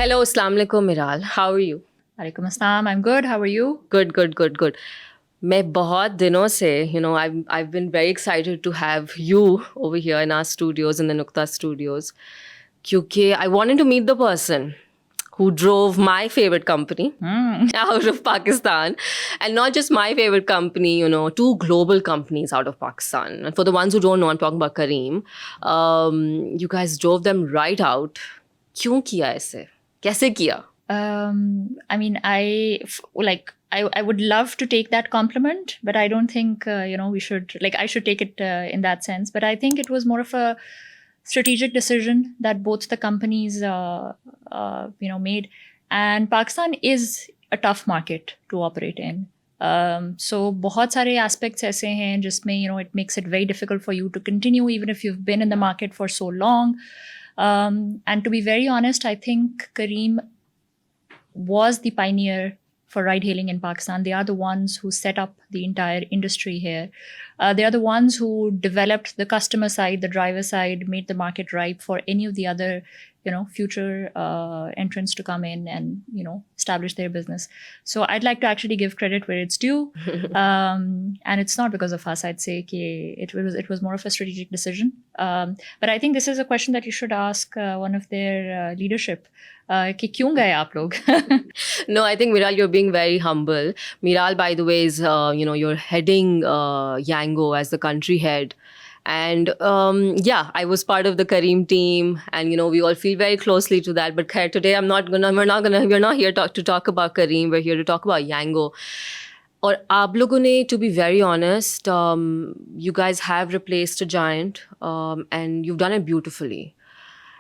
Hello, Assalamu alaikum, Miral. How are you? Alaikum assalam. I'm good. How are you? Good. मैं बहुत दिनों से, I've been very excited to have you over here in our studios, in the Nukta studios, क्योंकि I wanted to meet the person who drove my favorite company out of Pakistan. And not just my favorite company, two global companies out of Pakistan. And for the ones who don't know, I'm talking about Kareem. You guys drove them right out. क्यों किया ऐसे? कैसे किया? I mean, I would love to take that compliment, but I don't think we should I should take it in that sense. But I think it was more of a strategic decision that both the companies made, and Pakistan is a tough market to operate in. So बहुत सारे aspects ऐसे हैं जिसमें it makes it very difficult for you to continue even if you've been in the market for so long. And to be very honest, I think Kareem was the pioneer for ride hailing in Pakistan. They are the ones who set up the entire industry here. They are the ones who developed the customer side, the driver side, made the market ripe for any of the other future entrants to come in and establish their business. So I'd like to actually give credit where it's due, and it's not because of us. I'd say it was more of a strategic decision. But I think this is a question that you should ask one of their leadership. कि क्यों गए आप लोग? No, I think Miral, you're being very humble. Miral, by the way, is you're heading Yango as the country head. And I was part of the Kareem team, and we all feel very closely to that. But khair, today we're not here to talk about Kareem. We're here to talk about Yango. और आप लोगों ने, to be very honest, you guys have replaced a giant, and you've done it beautifully.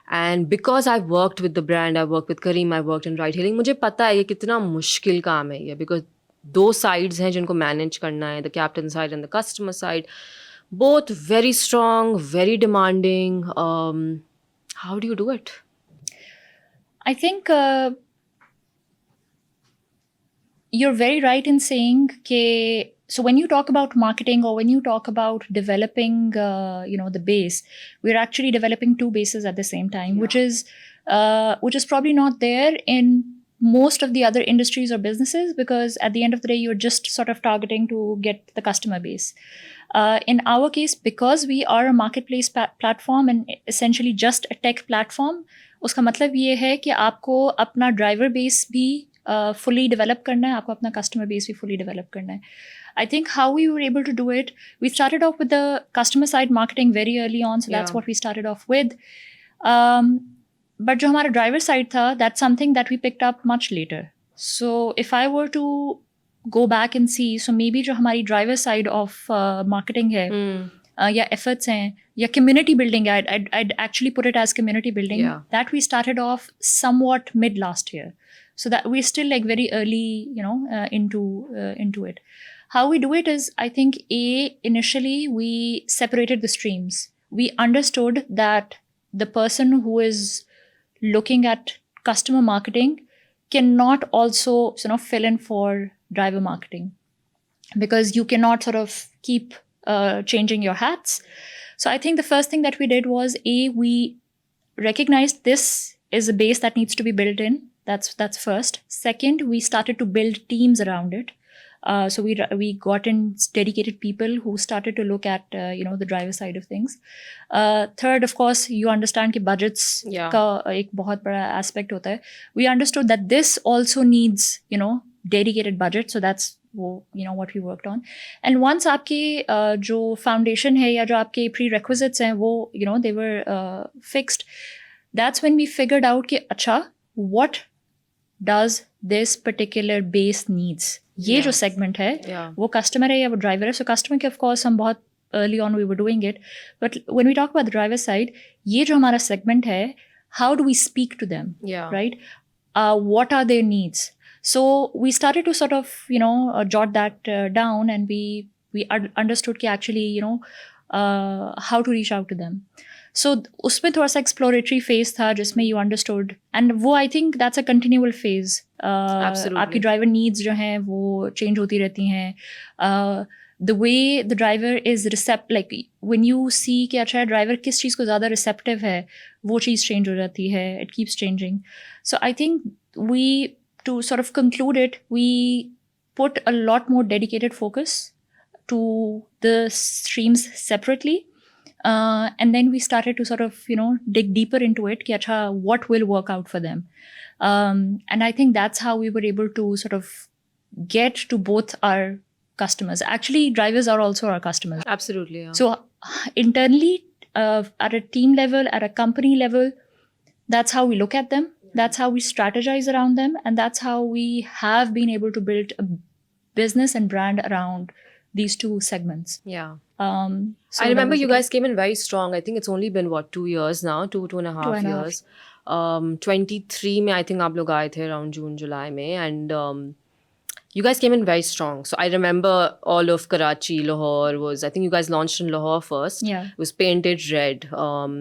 And because I've worked with the brand, I've worked with Kareem, I've worked in ride hailing, मुझे पता है ये कितना मुश्किल काम है ये, because दो sides हैं जिनको manage करना है, the captain side and the customer side, both very strong, very demanding. How do you do it? I think you're very right in saying that. So when you talk about marketing or when you talk about developing, the base, we're actually developing two bases at the same time, which is probably not there in most of the other industries or businesses, because at the end of the day, you're just sort of targeting to get the customer base. In our case, because we are a marketplace platform and essentially just a tech platform, उसका मतलब ये है कि आपको अपना driver base भी fully develop करना है, आपको अपना customer base भी fully develop करना है. I think how we were able to do it, we started off with the customer side marketing very early on, so that's what we started off with. But जो हमारा driver side था, that's something that we picked up much later. So if I were to go back and see, so maybe जो हमारी driver side of marketing है, या efforts हैं, या community building, I'd actually put it as community building, that we started off somewhat mid last year. So that we're still very early, into it. How we do it is, I think, initially we separated the streams. We understood that the person who is looking at customer marketing cannot also fill in for driver marketing, because you cannot sort of keep changing your hats. So I think the first thing that we did was, we recognized this is a base that needs to be built in. That's first. Second, we started to build teams around it. So we got in dedicated people who started to look at the driver side of things. Third, of course, you understand कि budgets का एक बहुत बड़ा aspect होता है. We understood that this also needs dedicated budget. So that's what we worked on. And once आपकी जो foundation है या जो आपके prerequisites हैं वो they were fixed, that's when we figured out कि अच्छा, what does this particular base needs? ये जो segment है वो customer है या वो driver है. So customer के of course हम बहुत early on we were doing it, but when we talk about the driver side, ये जो हमारा segment है, how do we speak to them? Right? What are their needs? So we started to sort of jot that down, and we understood कि actually how to reach out to them. So उसमें थोड़ा सा exploratory phase था जिसमें you understood, and वो I think that's a continual phase. आपकी driver needs जो हैं वो change होती रहती हैं. the way the driver is like when you see कि अच्छा driver किस चीज़ को ज़्यादा receptive है, वो चीज़ change हो जाती है. It keeps changing. So I think to sort of conclude it, we put a lot more dedicated focus to the streams separately. And then we started to sort of, dig deeper into it, कि अच्छा, what will work out for them. And I think that's how we were able to sort of get to both our customers. Actually, drivers are also our customers. Absolutely. Yeah. So internally, at a team level, at a company level, that's how we look at them. That's how we strategize around them. And that's how we have been able to build a business and brand around these two segments. Yeah. So I remember you guys came in very strong. I think it's only been 2 years now, two and a half years. 23 में I think आप लोग आए थे around June, July में, and you guys came in very strong. So I remember all of Karachi, Lahore I think you guys launched in Lahore first. Yeah. It was painted red.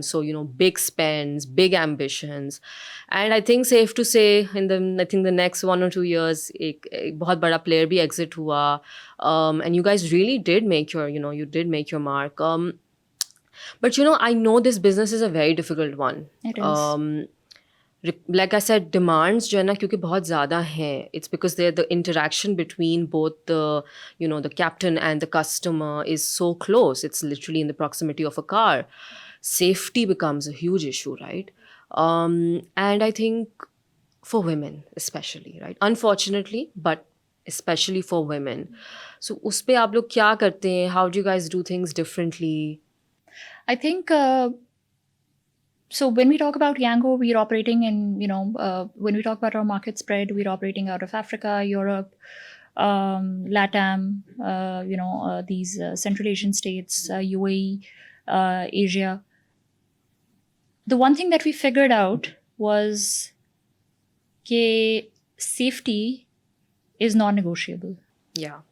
So, big spends, big ambitions. And I think safe to say I think the next 1 or 2 years, एक बहुत बड़ा player भी exit हुआ. And you guys really did make you did make your mark. But I know this business is a very difficult one. It is. Like I said, demands जो है ना क्योंकि बहुत ज़्यादा हैं. It's because the interaction between both the captain and the customer is so close. It's literally in the proximity of a car. Safety becomes a huge issue, right? And I think for women especially, right? Unfortunately, but especially for women. So उस पे आप लोग क्या करते हैं? How do you guys do things differently? I think so when we talk about Yango, we're operating in, when we talk about our market spread, we're operating out of Africa, Europe, LATAM, these Central Asian states, UAE, Asia. The one thing that we figured out was that safety is non-negotiable. Yeah.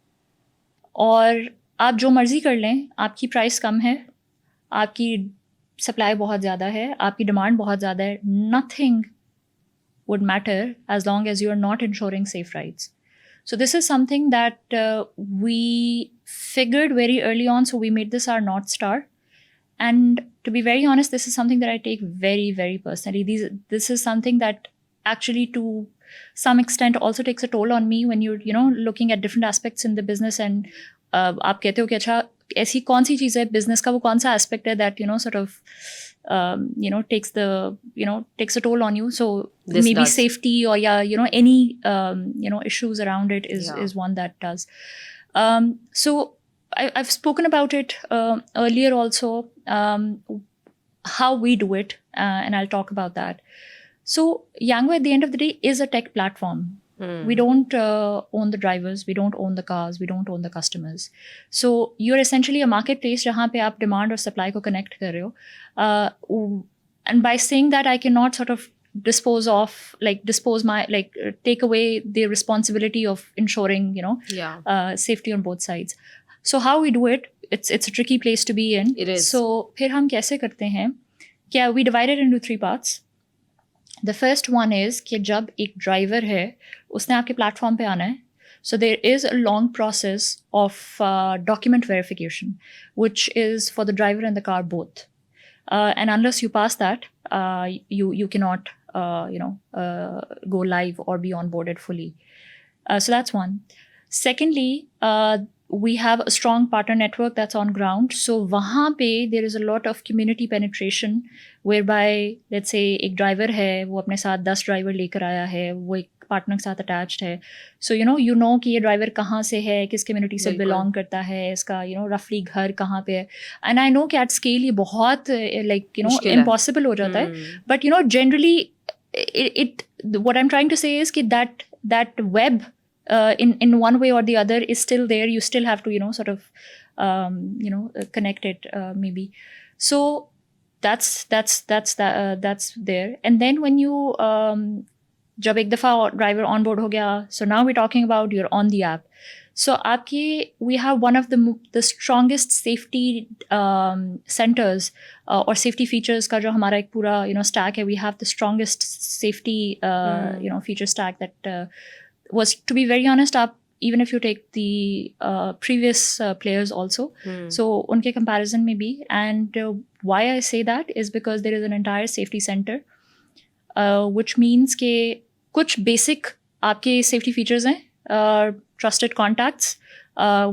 और आप जो मर्जी कर लें, आपकी price कम है, आपकी सप्लाई बहुत ज़्यादा है, आपकी डिमांड बहुत ज़्यादा है, nothing would matter as long as you are not ensuring safe rides. So this is something that we figured very early on, so we made this our North Star. And to be very honest, this is something that I take very, very personally. This is something that actually to some extent also takes a toll on me when you're, looking at different aspects in the business and आप कहते हो कि अच्छा ऐसी कौन सी चीज़ है business का वो कौन सा एस्पेक्ट है that sort of takes a toll on you. So This maybe does. safety or any issues around it is one that does. So I've spoken about it earlier also, how we do it, and I'll talk about that. So Yango at the end of the day is a tech platform. We don't own the drivers, we don't own the cars, we don't own the customers. So you're essentially a marketplace जहाँ पे आप demand और supply को connect कर रहे हो. And by saying that, I cannot sort of take away the responsibility of ensuring, safety on both sides. So how we do it, it's a tricky place to be in. It is. So फिर हम कैसे करते हैं? We divide it into 3 parts. The first one is कि जब एक driver है उसने आपके प्लेटफॉर्म पे आना है, so there is a long process of document verification, which is for the driver and the car both, and unless you pass that, you cannot go live or be onboarded fully. So that's one. Secondly, we have a strong partner network that's on ground. So वहाँ पे there is a lot of community penetration whereby let's say एक driver है वो अपने साथ 10 driver लेकर आया है, वो एक partner के साथ attached है. So you know कि ये driver कहाँ से है, किस community से belong करता है, इसका roughly घर कहाँ पे है. And I know कि at scale ये बहुत impossible हो जाता है. But generally what I'm trying to say is कि that web in one way or the other is still there. You still have to sort of connect it maybe. So that's there. And then when you जब एक दफ़ा driver on board हो गया, so now we're talking about you're on the app. So we have one of the strongest safety centers or safety features का जो हमारा एक पूरा stack है. We have the strongest safety feature stack that was, to be very honest, आप even if you take the previous players also. So unke comparison में भी, and why I say that is because there is an entire safety center, which means के कुछ basic आपके safety features हैं, trusted contacts,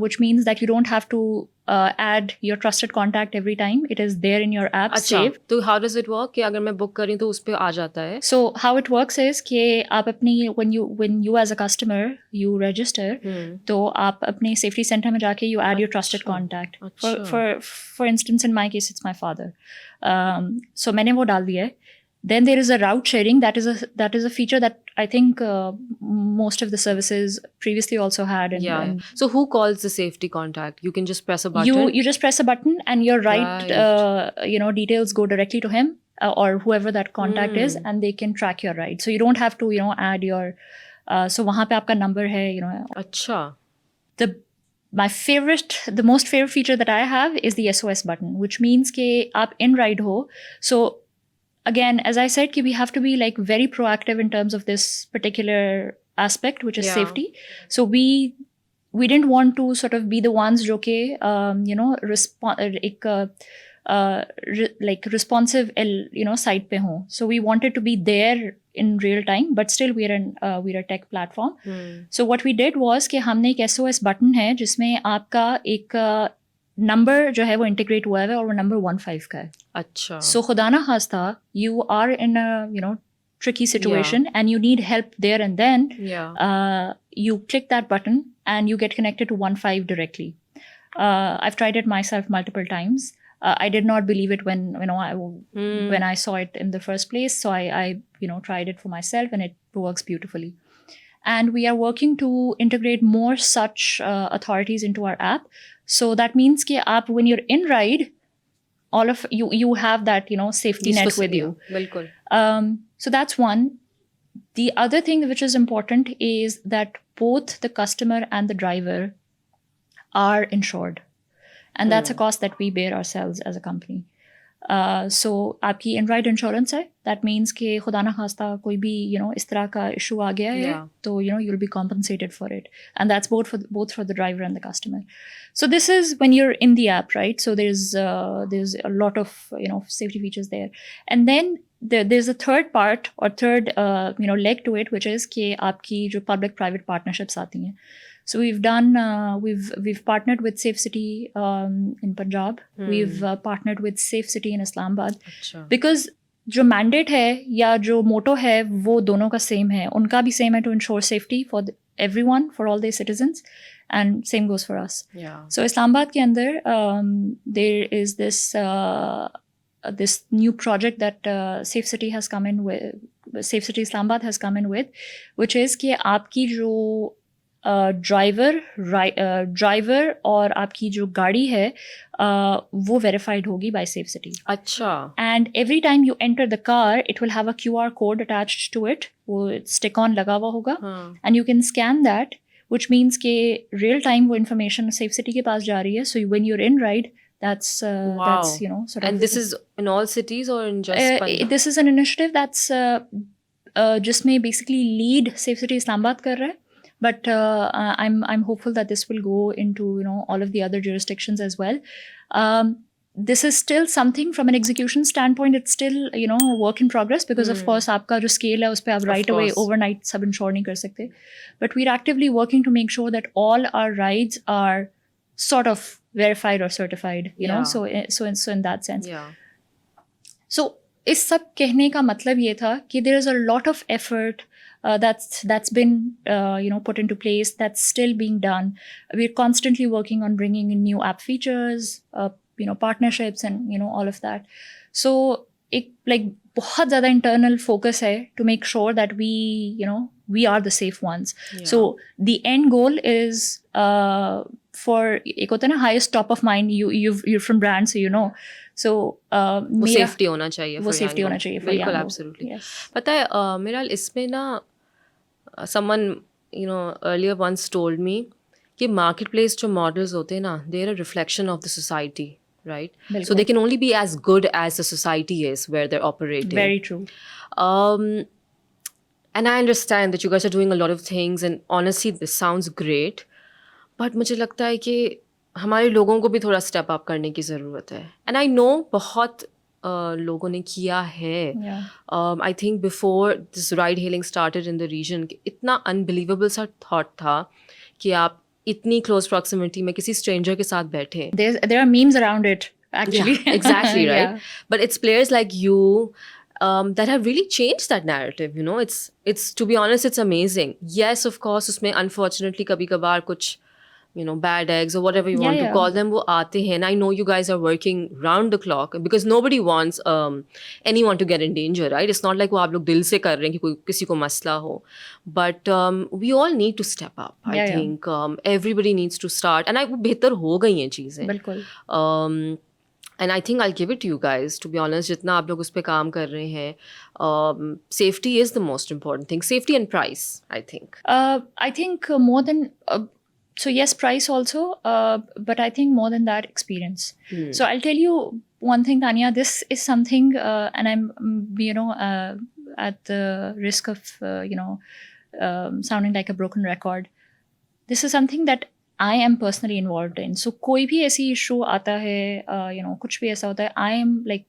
which means that you don't have to add your trusted contact every time. It is there in your app saved. तो how does it work कि अगर मैं book करी तो उस पे आ जाता है? So how it works is कि आप अपनी when you as a customer you register, तो आप अपने safety center में जाके you add your trusted contact. For instance, in my case it's my father. So मैंने वो डाल दिया है. Then there is a route sharing. That is a feature that I think most of the services previously also had. And so who calls the safety contact? You can just press a button. You just press a button and your details go directly to him or whoever that contact is, and they can track your ride. So you don't have to add your. So वहाँ पे आपका number है अच्छा. The most favorite feature that I have is the SOS button, which means कि आप in ride हो. So again, as I said, we have to be like very proactive in terms of this particular aspect, which is safety. So we didn't want to sort of be the ones जो के like responsive site पे हों. So we wanted to be there in real time, but still we're a tech platform. So what we did was कि हमने एक SOS button है जिसमें आपका एक नंबर जो है वो इंटीग्रेट हुआ है और वो नंबर 15 का है. अच्छा. So खुदा ना खास्ता you are in a tricky situation and you need help there and then. You click that button and you get connected to 15 directly. I've tried it myself multiple times. I did not believe it when I saw it in the first place. So I tried it for myself and it works beautifully. And we are working to integrate more such authorities into our app. So that means कि आप when you're in ride, all of you have that safety net with you. बिल्कुल. So that's one. The other thing which is important is that both the customer and the driver are insured, and that's a cost that we bear ourselves as a company. So आपकी in-ride insurance है. That means कि खुदा ना खास्ता कोई भी इस तरह का issue आ गया है तो you'll be compensated for it, and that's both for the driver and the customer. So this is when you're in the app, right? So there's a lot of safety features there, and then there's a third part or third leg to it, which is कि आपकी जो public-private partnerships आती हैं. So we've done, we've partnered with Safe City in Punjab. We've partnered with Safe City in Islamabad. Because जो mandate है या जो motto है वो दोनों का same है. उनका भी same है to ensure safety for everyone, for all their citizens. And same goes for us. So Islamabad के अंदर there is this new project that Safe City has come in with, Safe City Islamabad has come in with, which is कि आपकी जो driver और आपकी जो गाड़ी है वो वेरीफाइड होगी बाय सेफ सिटी. अच्छा. And every time you enter the car it will have a QR code attached to it. वो स्टिक ऑन लगा हुआ होगा and you can scan that, which means के रियल टाइम वो information Safe City के पास जा रही है. So when you are in ride, that's sort of. And this is in all cities or in just this is an initiative that's जिसमें basically lead Safe City Islamabad कर रहा है. But I'm hopeful that this will go into all of the other jurisdictions as well. This is still something from an execution standpoint. It's still work in progress because of course आपका जो scale है उस पे आप right away overnight सब insure नहीं कर सकते. But we're actively working to make sure that all our rides are sort of verified or certified. So in that sense. So इस सब कहने का मतलब ये था कि there is a lot of effort that's been put into place, that's still being done. We're constantly working on bringing in new app features, partnerships and all of that. So एक like बहुत ज़्यादा internal focus है to make sure that we are the safe ones. So the end goal is for एक होता है ना highest top of mind. You're from brand, so So वो safety होना चाहिए. वो सेफ्टी होना चाहिए. बिल्कुल, एब्सोल्युटली. पता है मेरा इसमें ना someone earlier once told me कि मार्केट प्लेस जो मॉडल्स होते हैं ना, they are a reflection of the society, right? So they can only be as good as the society is where they're operating. Very true. And I understand that you guys are doing a lot of things, and honestly, this sounds great. But मुझे लगता है कि हमारे लोगों को भी थोड़ा step up करने की ज़रूरत है. एंड आई नो बहुत लोगों ने किया है. I think before this ride hailing started in the region, इतना अनबिलीवेबल सा थॉट था कि आप इतनी क्लोज प्रॉक्सिमिटी में किसी स्ट्रेंजर के साथ बैठे. There are memes around it, actually. Yeah, exactly, right? Yeah. But it's players like you that have really changed that narrative, you know. It's to be honest, it's amazing. Yes, of course, उसमें unfortunately कभी कभार कुछ, you know, bad eggs or whatever you want to call them, वो आते हैं. And I know you guys are working round the clock because nobody wants anyone to get in danger, right? It's not like वो आप लोग दिल से कर रहे हैं कि कोई किसी को मसला हो. But we all need to step up. I think everybody needs to start. And वो बेहतर हो गई हैं चीज़ें. बिल्कुल. And I think I'll give it to you guys, to be honest, जितना आप लोग उस पर काम कर रहे हैं. Safety is the most important thing. Safety and price, I think. I think more than... so yes, price also, but I think more than that, experience. So I'll tell you one thing, Tanya. This is something, and I'm, at the risk of, sounding like a broken record. This is something that I am personally involved in. So कोई भी ऐसी issue आता है, कुछ भी ऐसा होता है, I am like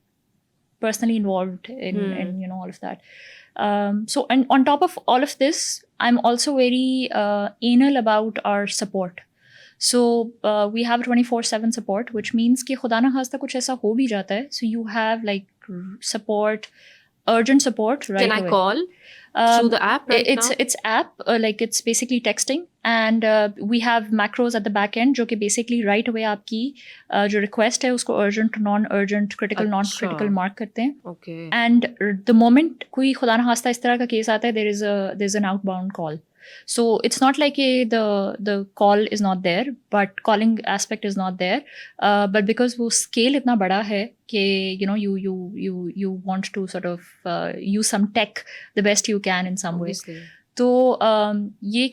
personally involved in all of that. So and on top of all of this, I'm also very anal about our support. So we have 24/7 support, which means कि खुदा ना खास्ता कुछ ऐसा हो भी जाता है, so you have like support, urgent support right away. Can I call through the app right now? It's app, like it's basically texting, and we have macros at the back end जो कि basically right away आपकी जो request है उसको urgent, non-urgent, critical, non-critical mark करते हैं. Okay. And the moment कोई खुदा ना खास्ता इस तरह का केस आता है, there's an outbound call. So it's not like the call is not there, but calling aspect is not there. But because वो scale इतना बड़ा है कि you want to sort of use some tech the best you can in some way. तो ये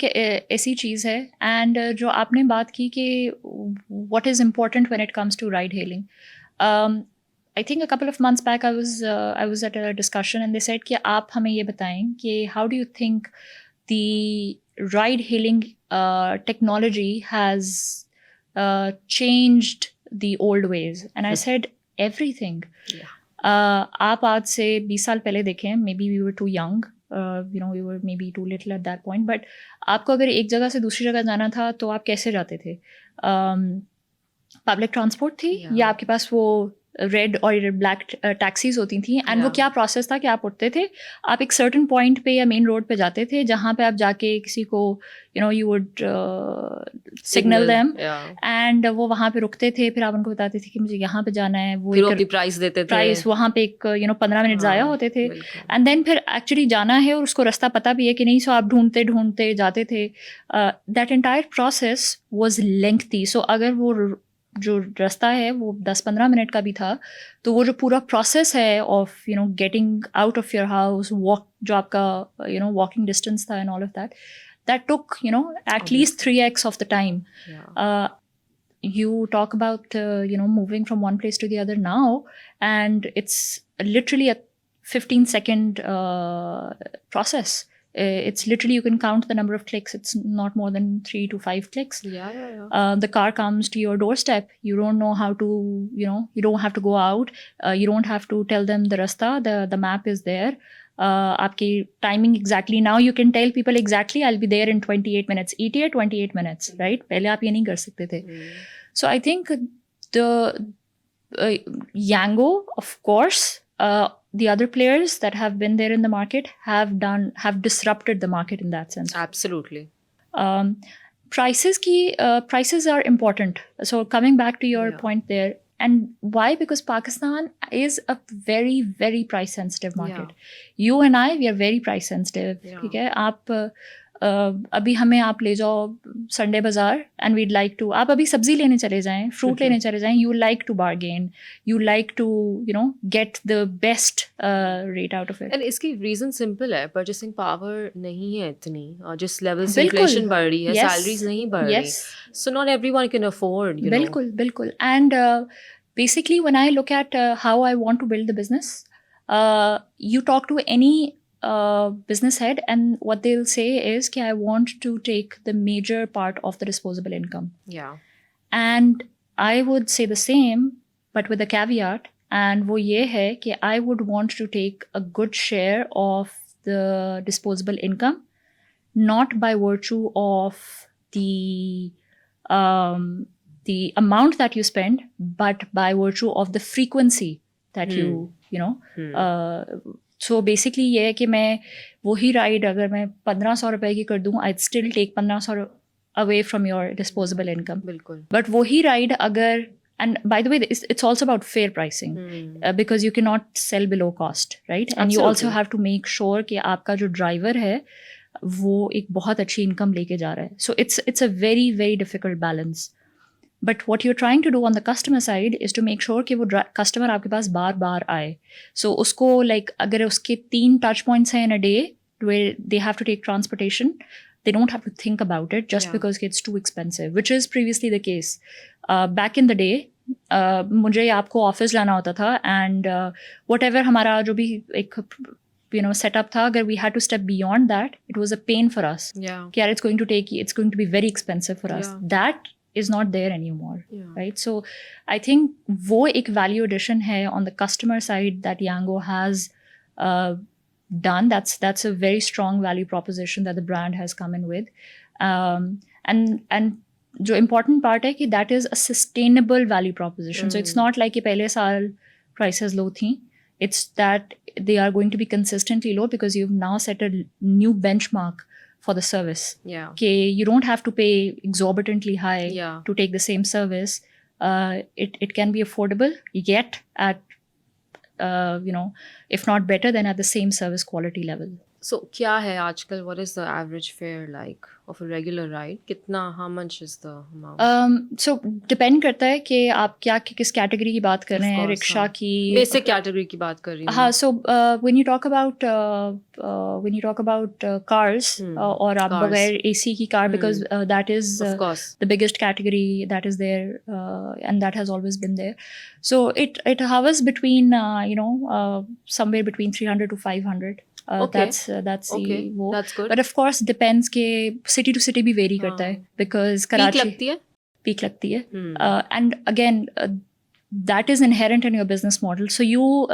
ऐसी चीज़ है. And जो आपने बात की कि what is important when it comes to ride hailing. I think a couple of months back I was at a discussion and they said कि आप हमें ये बताएं कि how do you think the ride hailing technology has changed the old ways. And I said everything. आप आज से 20 साल पहले देखें, maybe we were too young, we were maybe too little at that point, but आपको अगर एक जगह से दूसरी जगह जाना था तो आप कैसे जाते थे? पब्लिक ट्रांसपोर्ट थी या आपके पास वो रेड और ब्लैक टैक्सीज होती थी, एंड वो क्या प्रोसेस था कि आप उठते थे, आप एक सर्टेन पॉइंट पे या मेन रोड पे जाते थे जहाँ पे आप जाके किसी को you would signal them, and वो वहाँ पे रुकते थे, फिर आप उनको बताते थे कि मुझे यहाँ पे जाना है, वो प्राइस देते थे, प्राइस वहाँ पे एक 15 मिनट ज़ाया होते थे, एंड देन फिर एक्चुअली जाना है और उसको रास्ता पता भी है कि नहीं, सो आप ढूंढते ढूंढते जाते थे. That entire process was lengthy. So अगर वो जो रास्ता है वो 10-15 मिनट का भी था, तो वो जो पूरा प्रोसेस है of getting out of your house, walk जो आपका वॉकिंग डिस्टेंस था and all of that took at least 3x of the time. You talk about moving from one place to the other now, and it's literally a 15-second process. It's literally, you can count the number of clicks. It's not more than 3 to 5 clicks. The car comes to your doorstep. You don't know how to, you don't have to go out. You don't have to tell them the rasta. The map is there. Aapki timing exactly. Now you can tell people exactly, I'll be there in 28 minutes. ETA 28 minutes, right? Pehle aap ye nahi kar sakte the. So I think the Yango, of course, the other players that have been there in the market have disrupted the market in that sense. Absolutely. Prices are important. So coming back to your point there, and why? Because Pakistan is a very, very price sensitive market. You and I, we are very price sensitive. ठीक है, आप अभी हमें आप ले जाओ Sunday बाजार and weed like to, आप अभी सब्जी लेने चले जाएं, फ्रूट लेने चले जाएं, you like to bargain, you like to get the best rate out of it. And इसकी रीजन सिंपल है, परचेसिंग पावर नहीं है इतनी, और जिस लेवल से इन्फ्लेशन बढ़ रही है, सैलरीज नहीं बढ़ रही, so not everyone can afford. बिल्कुल. And basically when I look at how I want to build the business, you talk to any business head, and what they'll say is कि I want to take the major part of the disposable income. Yeah. And I would say the same, but with a caveat. And वो ये है कि I would want to take a good share of the disposable income, not by virtue of the amount that you spend, but by virtue of the frequency that you know. So basically ये है कि मैं वही ride अगर मैं 1500 रुपए की कर दूँ, I'd still take 1500 away from your disposable income. बिल्कुल. But वही राइड अगर, and by the way, it's also about fair pricing, because you cannot sell below cost, right? And you also have to make sure कि आपका जो driver है वो एक बहुत अच्छी इनकम लेके जा रहा है. So it's a very very difficult balance. But what you're trying to do on the customer side is to make sure कि वो customer आपके पास बार बार आए. So उसको like अगर उसके 3 touch points हैं in a day where they have to take transportation, they don't have to think about it just because it's too expensive, which is previously the case. Back in the day, मुझे आपको office लाना होता था, and whatever हमारा जो भी एक setup था, अगर we had to step beyond that, it was a pain for us. Yeah. कि यार it's going to be very expensive for us. That is not there anymore, right? So I think वो एक value addition है on the customer side that Yango has done. That's a very strong value proposition that the brand has come in with, and जो important part है कि that is a sustainable value proposition. So it's not like कि पहले साल prices low थी. It's that they are going to be consistently low because you've now set a new benchmark for the service. Yeah. Okay, you don't have to pay exorbitantly high to take the same service. It can be affordable, yet at if not better, then at the same service quality level. So क्या है आजकल? What is the average fare like of a regular ride? कितना? How much is the amount? So depend करता है कि आप किस category की बात कर रहे हैं. रिक्शा की, basic category की बात कर रही हूँ. हाँ. So when you talk about cars, और आप बगैर AC की car, because that is of course the biggest category that is there, and that has always been there. So it hovers between somewhere between 300 to 500. Okay. That's वो. That's good. But of course depends के city to city भी vary करता है, because Karachi peak लगती है. And again that is inherent in your business model. So you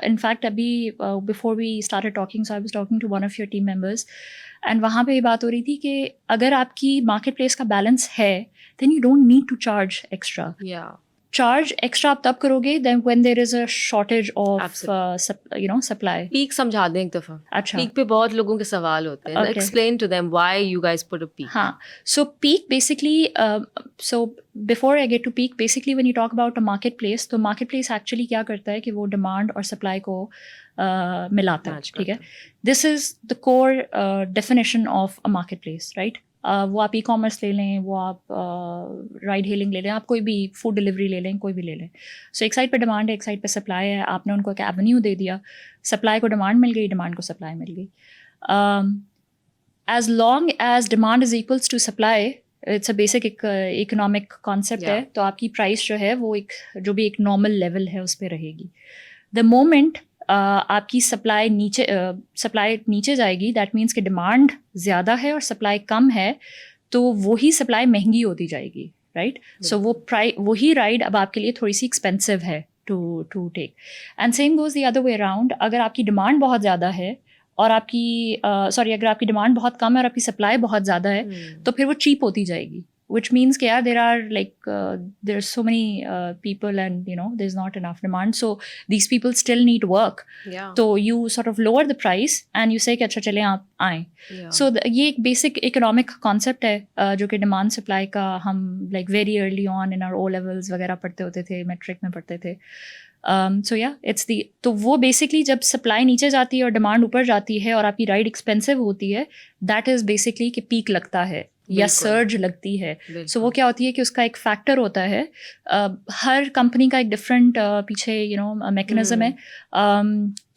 in fact अभी before we started talking, so I was talking to one of your team members, and वहाँ पे ये बात हो रही थी कि अगर आपकी marketplace का balance है, then you don't need to charge extra. Charge extra आप तब करोगे then when there is a shortage of supply. Peak समझा दें एक दफ़ा. अच्छा. Peak पे बहुत लोगों के सवाल होते हैं. Explain to them why you guys put a peak. हाँ. So peak basically, so before I get to peak, basically when you talk about a marketplace, तो marketplace actually क्या करता है कि वो demand और supply को मिलाता है. ठीक है. This is the core definition of a marketplace, right? वो आप e-commerce ले लें, वो आप राइड हेलिंग ले लें, आप कोई भी फूड डिलीवरी ले लें, कोई भी ले लें. सो एक साइड पे डिमांड है, एक साइड पे सप्लाई है. आपने उनको एक एवेन्यू दे दिया, सप्लाई को डिमांड मिल गई, डिमांड को सप्लाई मिल गई. As long as demand is equals to supply, it's a basic economic concept है, तो आपकी प्राइस जो है वो जो भी एक नॉर्मल लेवल है उस पर रहेगी. द मोमेंट आपकी सप्लाई नीचे जाएगी, दैट मीन्स कि डिमांड ज़्यादा है और सप्लाई कम है, तो वही सप्लाई महंगी होती जाएगी, राइट? सो वही राइड अब आपके लिए थोड़ी सी एक्सपेंसिव है to take. And same goes the other way around. अगर आपकी डिमांड बहुत ज़्यादा है और अगर आपकी डिमांड बहुत कम है और आपकी सप्लाई बहुत ज़्यादा है, तो फिर वो चीप होती जाएगी. Which means कि यार there are there's so many people, and there's not enough demand, so these people still need work. So you sort of lower the price and you say कि अच्छा चले आप आएँ. So ये एक basic economic concept है जो कि demand supply का हम very early on in our O levels वगैरह पढ़ते होते थे, metric में पढ़ते थे. So yeah, तो वो basically जब supply नीचे जाती है और demand ऊपर जाती है और आपकी ride expensive होती है, that is basically कि peak लगता है या सर्ज लगती है. सो वो क्या होती है कि उसका एक फैक्टर होता है. हर कंपनी का एक डिफरेंट पीछे मैकेनिज्म है.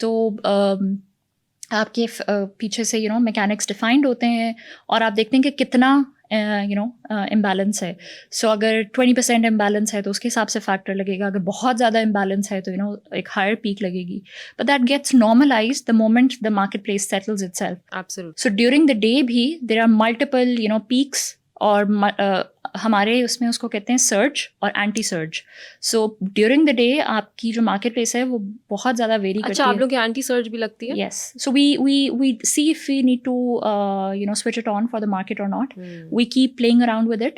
तो आपके पीछे से मैकेनिक्स डिफाइंड होते हैं और आप देखते हैं कि कितना इम्बैलेंस है. सो अगर 20% इम्बैलेंस है तो उसके हिसाब से फैक्टर लगेगा. अगर बहुत ज़्यादा इम्बैलेंस है तो एक हायर पीक लगेगी. But that gets normalize the moment the market place settles itself. Absolutely. So during the day भी देर आर मल्टीपल पीक्स और हमारे उसमें उसको कहते हैं सर्ज और anti surge. So during the day आपकी जो मार्केट प्लेस है वो बहुत ज़्यादा वेरी करती अच्छा, है. आप लोग की एंटी सर्ज भी लगती है? Yes. So we see if we need to switch it on for the market or not. We keep playing around with it.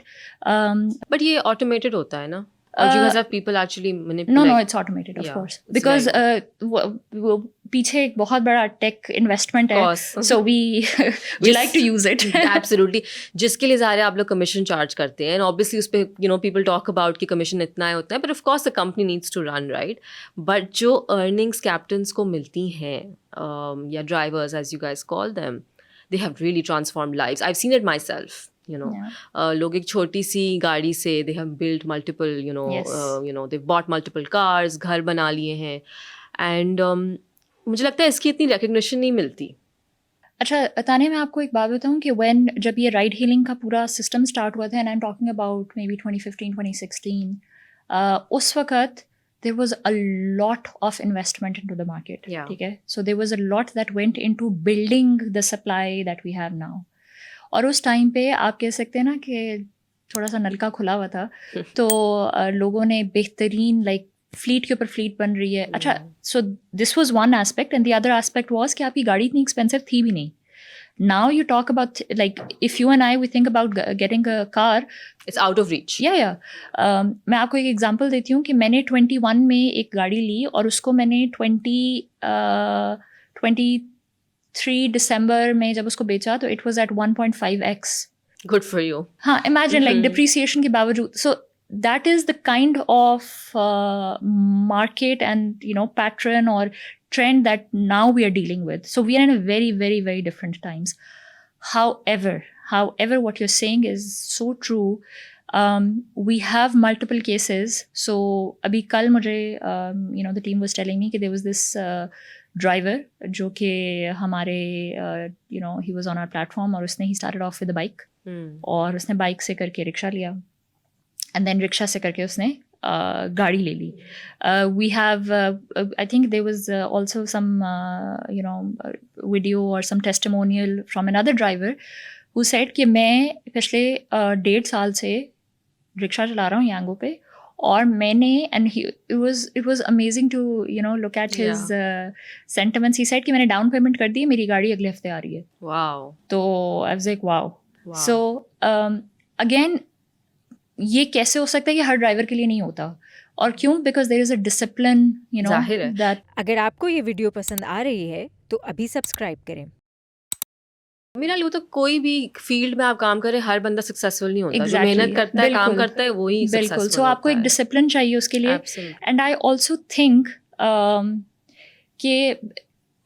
But ये automated होता है ना? Or do you guys have people actually manipulate? No, it's automated, of Yeah, course. it's Because very पीछे एक बहुत बड़ा take investment है. course. So we like to use it. Absolutely. जिसके लिए ज़ाहिर है आप लोग कमीशन चार्ज करते हैं, and obviously उस पे people talk about कि कमीशन इतना है उतना है, but of course the company needs to run, right? But जो earnings captains को मिलती हैं या drivers as you guys call them, they have really transformed lives. I've seen it myself. लोग एक छोटी सी गाड़ी से they have built multiple Yes. they've bought multiple cars, घर बना लिए हैं, and मुझे लगता है इसकी इतनी recognition नहीं मिलती. अच्छा ताने, मैं आपको एक बात बताऊं कि जब ये राइड हीलिंग का पूरा सिस्टम स्टार्ट हुआ था, and I am talking about may be 2015 2016, उस वक्त there was a lot of investment into the market. Yeah. ठीक है. So there was a lot that went into building the supply that we have now. और उस time पे आप कह सकते हैं ना कि थोड़ा सा नलका खुला हुआ था, तो लोगों ने बेहतरीन फ्लीट के ऊपर फ्लीट बन रही है. अच्छा, so this was one aspect, and the other aspect was कि आपकी गाड़ी इतनी एक्सपेंसिव थी भी नहीं. Now you talk about if you and I we think about getting a car, it's out of reach. Yeah. मैं आपको एक एग्जांपल देती हूँ कि मैंने 21 में एक गाड़ी ली और उसको मैंने 23 दिसंबर में जब उसको बेचा तो it was at 1.5x. Good for you. हाँ, imagine depreciation के बावजूद. So that is the kind of market and pattern or trend that now we are dealing with. So we are in a very, very, very different times. However, what you're saying is so true. We have multiple cases. So abhi kal mujhe, the team was telling me that there was this driver जो कि हमारे he was on our platform और उसने he started off with a bike. और उसने bike से करके rickshaw लिया, एंड देन रिक्शा से करके उसने गाड़ी ले ली. We have I think there was also some video और some testimonial from another driver who said कि मैं पिछले 1.5 साल से रिक्शा चला रहा हूँ यांगो पे, और मैंने and it was amazing to look at his sentiments. He said कि मैंने डाउन पेमेंट कर दी, मेरी गाड़ी अगले हफ्ते आ रही है. वाओ. तो आई was like wow. So again ये कैसे हो सकता है कि हर ड्राइवर के लिए नहीं होता, और क्यों? Because there is a discipline that. अगर आपको ये वीडियो पसंद आ रही है तो अभी सब्सक्राइब करें. मेरा लिए तो कोई भी फील्ड में आप काम करें, हर बंदा सक्सेसफुल नहीं होता. Exactly. जो मेहनत करता है, काम करता है, वही बिल्कुल. सो आपको एक डिसिप्लिन चाहिए उसके लिए. एंड आई ऑल्सो थिंक कि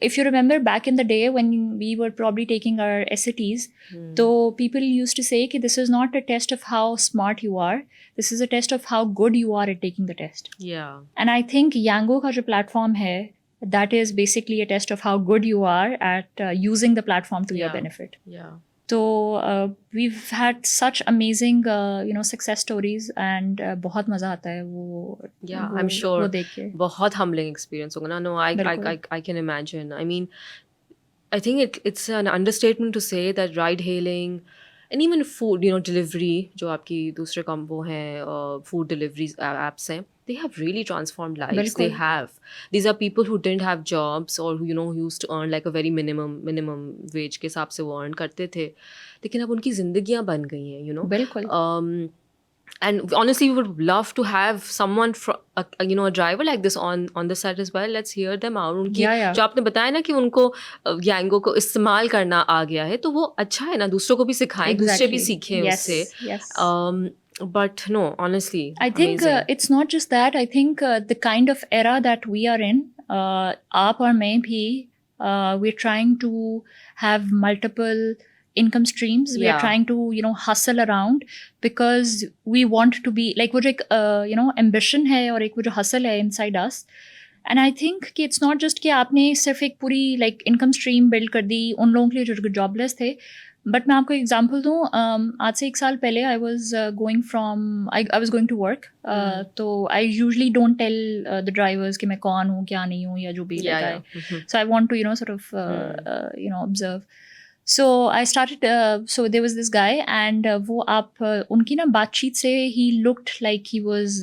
if you remember back in the day when we were probably taking our SATs, so people used to say that this is not a test of how smart you are, this is a test of how good you are at taking the test. Yeah. And I think Yango ka jo platform hai, that is basically a test of how good you are at using the platform to your benefit. Yeah. So we've had such amazing success stories, and बहुत मजा आता है वो. Yeah, I'm sure. वो देख के बहुत humbling experience होगा ना. No, I can imagine. I mean, I think it's an understatement to say that ride hailing and even food, delivery, जो आपकी दूसरे वो हैं food delivery apps हैं, they have really transformed lives. बिल्कुल. They have. These are people who didn't have jobs or who who used to earn like a very minimum wage के हिसाब से वो earn करते थे, लेकिन अब उनकी जिंदगियां बन गई हैं. बिल्कुल. And honestly, we would love to have someone a driver like this on the set as well. Let's hear them out. उनकी जो आपने बताया ना कि उनको यांगो को इस्तेमाल करना आ गया है, तो वो अच्छा है ना, दूसरों को भी सिखाएं, दूसरे भी सीखें उससे. But no, honestly, I think it's not just that. I think the kind of era that we are in, आप और मैं भी, we're trying to have multiple income streams. We are trying to hustle around because we want to be like वो जो एक ambition है और एक वो जो hustle है inside us. And I think कि it's not just कि आपने सिर्फ एक पूरी like income stream build कर दी उन लोगों के लिए जो jobless थे, बट मैं आपको एग्जांपल दूँ, आज से 1 साल पहले I was going from I was going to work, तो I usually don't tell the drivers कि मैं कौन हूँ क्या नहीं हूँ या जो भी Yeah, लगाए. yeah. So I want to sort of observe. So I started, so there was this guy and वो आप उनकी ना बातचीत से he looked like he was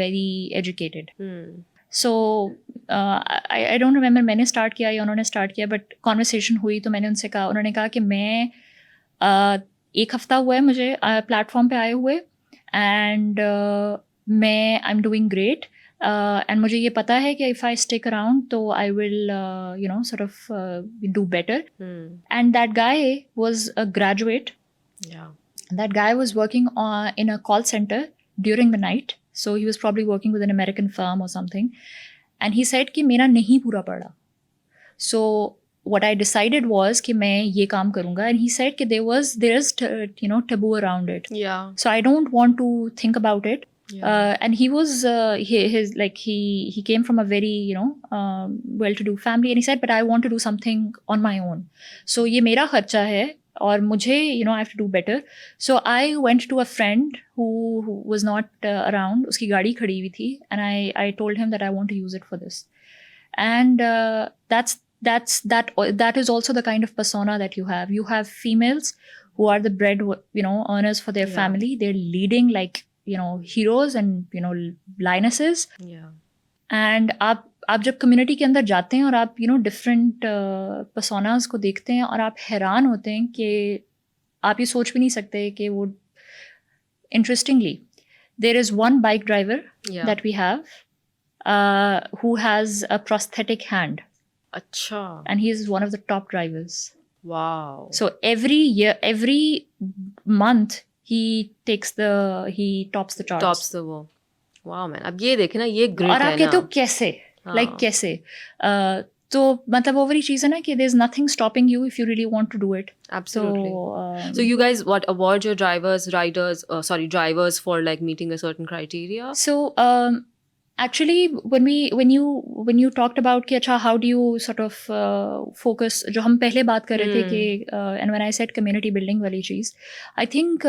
very educated. So I don't remember मैंने स्टार्ट किया या उन्होंने स्टार्ट किया, बट कॉन्वर्सेशन हुई तो मैंने उनसे कहा, उन्होंने कहा कि मैं 1 हफ्ता हुआ है मुझे प्लेटफॉर्म पे आए हुए, एंड मैं I am doing great, and मुझे ये पता है कि इफ़ आई स्टिक अराउंड तो I will sort of do better. And that guy was a graduate. Yeah. That guy was working in a call center during the night. So he was probably working with an American firm or something. And he said कि मेरा नहीं पूरा पड़ा. So what I decided was कि मैं ये काम करूँगा. And he said कि there is taboo around it. Yeah. So I don't want to think about it. Yeah. And he was he came from a very well-to-do family, and he said, but I want to do something on my own. So ये मेरा खर्चा है और मुझे I have to do better. So I went to a friend who was not around. उसकी गाड़ी खड़ी हुई थी, and I told him that I want to use it for this. And that is also the kind of persona that you have. You have females who are the bread earners for their Yeah. family. They're leading like heroes and lionesses. Yeah. And आप जब community के अंदर जाते हैं और आप different personas को देखते हैं और आप हैरान होते हैं कि आप ये सोच भी नहीं सकते कि वो. Interestingly there is one bike driver Yeah. That we have who has a prosthetic hand, Acha. and he is one of the top drivers. Wow. So every month he tops the charts. Tops the world. Wow, man. अब ये देखे ना, ये grit और है आप कहते हो ना. कैसे, हाँ. लाइक कैसे, तो मतलब वो वाली चीज़ है ना कि there is nothing stopping you if you really want to do it. Absolutely. So you guys what award your drivers for like meeting a certain criteria? So actually when you talked about कि अच्छा how do you sort of focus, जो हम पहले बात कर रहे थे कि and when I said community building वाली चीज़, I think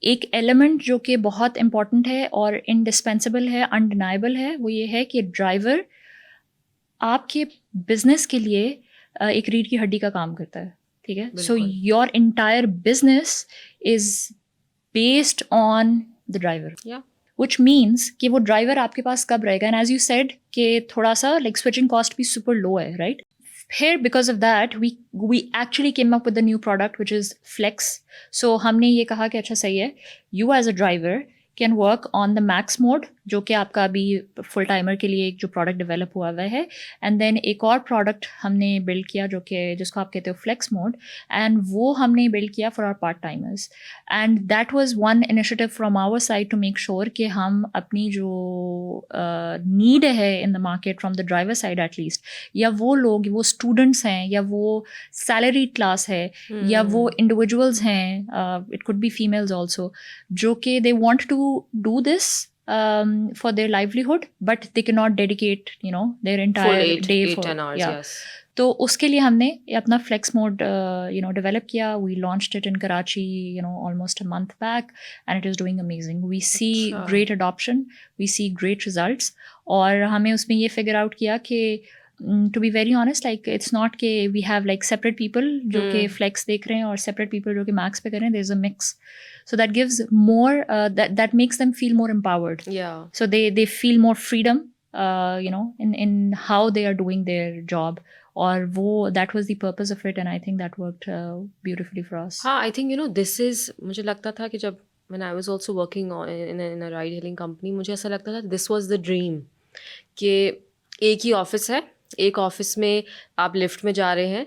एक एलिमेंट जो कि बहुत इम्पॉर्टेंट है और इंडिस्पेंसिबल है, अनडिनाइबल है, वो ये है कि ड्राइवर आपके बिजनेस के लिए एक रीढ़ की हड्डी का काम करता है. ठीक है. So your entire business is based on the driver. Yeah. Which means कि वो ड्राइवर आपके पास कब रहेगा. एंड एज यू सेड कि थोड़ा सा लाइक स्विचिंग कॉस्ट भी सुपर लो है, right. Here, because of that, we actually came up with a new product which is Flex. So हमने ये कहा कि अच्छा सही है, you as a driver can work on the max mode, जो कि आपका अभी फुल टाइमर के लिए एक जो प्रोडक्ट डेवलप हुआ हुआ है. एंड देन एक और प्रोडक्ट हमने बिल्ड किया जो कि जिसको आप कहते हो फ्लेक्स मोड, एंड वो हमने बिल्ड किया for our part timers. And that was one initiative from our side to make sure कि हम अपनी जो नीड है in the market from the driver side at least, या वो लोग, वो स्टूडेंट्स हैं, या वो सैलरी क्लास है, या वो इंडिविजुअल्स हैं, it could be females also, जो कि they want to do this for their livelihood, but they cannot dedicate their entire Full day 8-10 hours. yeah. Yes. तो उसके लिए हमने अपना फ्लेक्स मोड डेवलप किया. We launched it in Karachi almost a month back, and it is doing amazing. We see अच्छा. great adoption, we see great results. और हमें उसमें ये फिगर आउट किया कि to be very honest, like it's not कि we have like separate people जो कि flex देख रहे हैं और separate people जो कि max पे कर रहे हैं. There's a mix, so that gives more that makes them feel more empowered. Yeah. So they feel more freedom in how they are doing their job. और वो that was the purpose of it, and I think that worked beautifully for us. हाँ, I think this is, मुझे लगता था कि जब when I was also working in a ride hailing company, मुझे ऐसा लगता था this was the dream कि एक ही ऑफिस है, एक ऑफिस में आप लिफ्ट में जा रहे हैं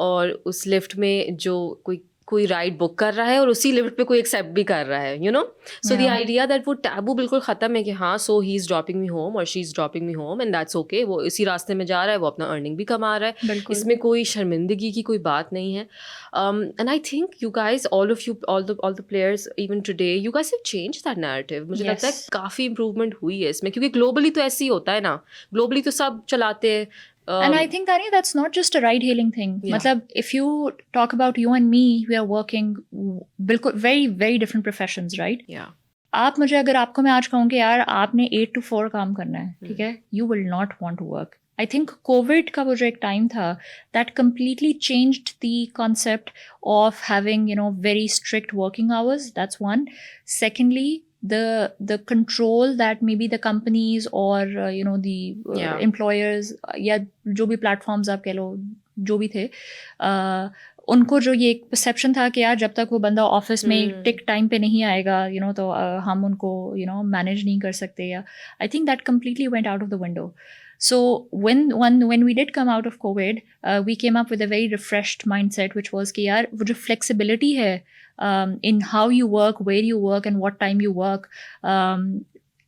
और उस लिफ्ट में जो कोई राइड बुक कर रहा है और उसी लिफ्ट पे कोई एक्सेप्ट भी कर रहा है, सो द आइडिया दैट वो टैबू बिल्कुल ख़त्म है कि हाँ, so he is dropping me home और she is dropping me home and that's okay. वो इसी रास्ते में जा रहा है, वो अपना अर्निंग भी कमा रहा है, इसमें कोई शर्मिंदगी की कोई बात नहीं है. And I think you guys, all the players even today, you guys have change that narrative. मुझे लगता है काफ़ी इंप्रूवमेंट हुई है इसमें, क्योंकि ग्लोबली तो ऐसे ही होता है ना, ग्लोबली तो सब चलाते हैं And I think that that's not just a ride hailing thing. Yeah. Matlab, if you talk about you and me, we are working बिल्कुल very very different professions, right? Yeah. आप मुझे अगर आपको मैं आज कहूँ कि यार आपने 8 to 4 काम करना है, ठीक है, you will not want to work. I think COVID का वो जो एक टाइम था, that completely changed the concept of having, you know, very strict working hours. That's one. Secondly, the control that maybe the companies or you know the employers या जो भी platforms आप कह लो जो भी थे उनको जो ये एक परसेप्शन था कि यार जब तक वो बंदा ऑफिस में टिक टाइम पे नहीं आएगा यू नो तो हम उनको यू नो मैनेज नहीं कर सकते या I think that completely went out of the window. So when we did come out of COVID, we came up with a very refreshed mindset, which was कि यार वो जो flexibility है in how you work, where you work, and what time you work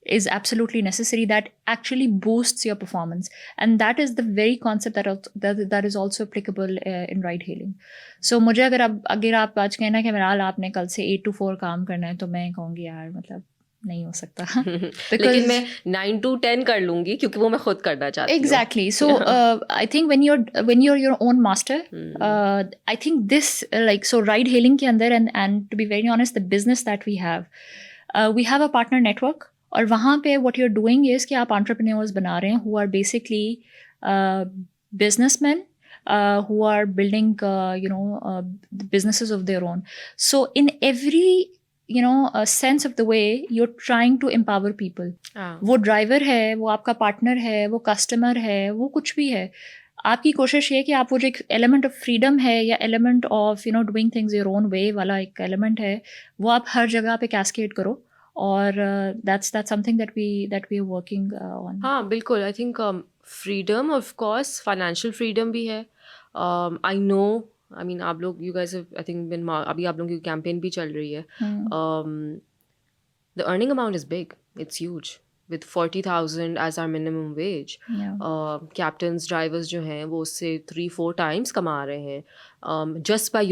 is absolutely necessary. That actually boosts your performance, and that is the very concept that is also applicable in ride hailing. So मुझे अगर आप आज कहना कि मेरा आपने कल से 8 to 4 काम करना है तो मैं कहूँगी यार मतलब नहीं हो सकता. लेकिन मैं 9 to 10 कर लूंगी क्योंकि वो मैं खुद करना चाहती हूँ. Exactly. So I think when you're your own master, I think this like so ride hailing के अंदर and to be very honest, the business that we have a partner network. और वहाँ पे what you're doing is कि आप entrepreneurs बना रहे हैं who are basically businessmen who are building the businesses of their own. So in every a sense of the way you're trying to empower people. वो driver है, वो आपका partner है, वो कस्टमर है, वो कुछ भी है, आपकी कोशिश ये कि आप वो जो एक एलिमेंट ऑफ फ्रीडम है या element of doing things your own way वाला एक एलिमेंट है वो आप हर जगह पे कैस्केड करो. और that's something that we are working on. हाँ बिल्कुल. I think freedom of course, financial freedom भी है. आई नो I mean, आप लोग, you guys have, I think, been, अभी आप लोगों की कैंपेन भी चल रही है. The earning amount is big. It's huge. With 40,000 as our minimum wage. Captains, drivers जो हैं वो उससे 3-4 times कमा रहे हैं. Just by,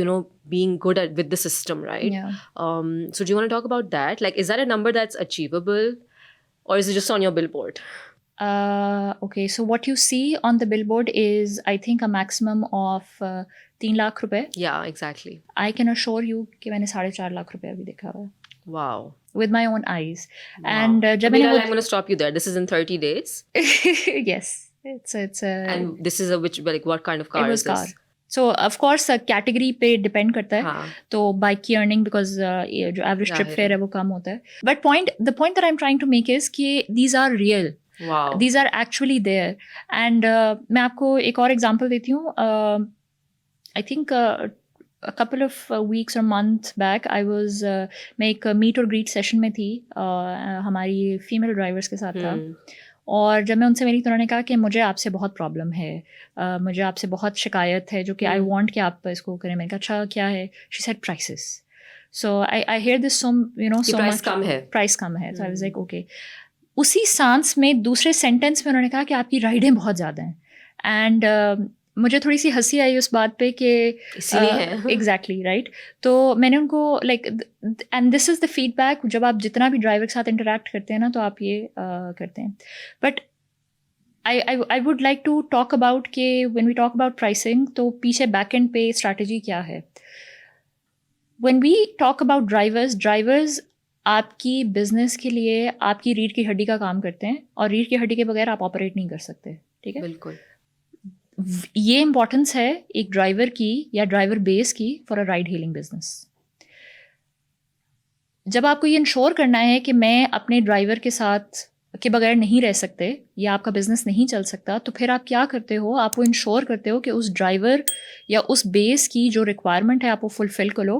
being good with the system, right? Yeah. So do you want to talk about that? Like, is that a number that's achievable? Or is it just on your billboard? Okay, so what you see on the billboard is, I think, a maximum of 3 lakh रुपए. Yeah, exactly. I can assure you कि मैंने 4.5 लाख रुपए अभी देखा हुआ है. Wow. With my own eyes. Wow. And जब Meera, I'm going to stop you there. This is in 30 days. Yes, it's a. And this is what kind of car it is was this? car. So of course category पे depend करता है. हाँ. तो bike की earning because जो average trip fare है वो कम होता है. But the point that I'm trying to make is कि these are real. Wow. These are actually there. And मैं आपको एक और example देती हूँ. I think a couple of weeks or months back I was मैं एक meet or greet session में थी. हमारी female drivers के साथ था. और जब मैं उनसे मिली तो उन्होंने कहा कि मुझे आपसे बहुत प्रॉब्लम है, मुझे आपसे बहुत शिकायत है जो कि आई वांट कि आप इसको करें. मैंने कहा अच्छा क्या है? She said prices. So I hear this so so price कम है, प्राइस कम है. So I was like okay. उसी सांस में दूसरे सेंटेंस में उन्होंने कहा कि आपकी राइडें बहुत ज़्यादा हैं. एंड मुझे थोड़ी सी हंसी आई उस बात पे कि एग्जैक्टली राइट. तो मैंने उनको like and this is the feedback जब आप जितना भी ड्राइवर के साथ इंटरेक्ट करते हैं ना तो आप ये करते हैं. But I would like to talk about कि when we talk about pricing तो पीछे बैक एंड पे स्ट्रैटेजी क्या है. When we talk about drivers आपकी बिजनेस के लिए आपकी रीढ़ की हड्डी का काम करते हैं और रीढ़ की हड्डी के बगैर आप ऑपरेट नहीं कर सकते. ठीक है, बिल्कुल. ये इम्पॉर्टेंस है एक ड्राइवर की या ड्राइवर बेस की for a ride hailing business. जब आपको ये इंश्योर करना है कि मैं अपने ड्राइवर के साथ के बगैर नहीं रह सकते या आपका बिजनेस नहीं चल सकता, तो फिर आप क्या करते हो? आप वो इंश्योर करते हो कि उस ड्राइवर या उस बेस की जो रिक्वायरमेंट है आप वो फुलफिल करो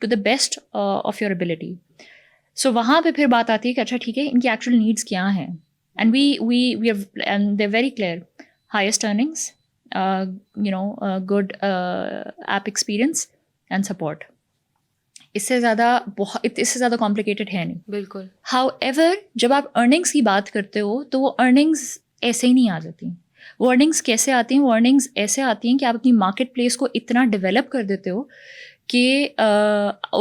to the best of your ability. So वहाँ पे फिर बात आती है कि अच्छा ठीक है इनकी एक्चुअल नीड्स क्या हैं. And we and they very clear. Highest earnings, good app experience and support. इससे ज़्यादा कॉम्प्लिकेटेड है नहीं. बिल्कुल. However, जब आप earnings की बात करते हो तो वो earnings ऐसे ही नहीं आ जाती. वो earnings कैसे आती हैं? वो earnings ऐसे आती हैं कि आप अपनी मार्केट प्लेस को इतना डेवलप कर देते हो कि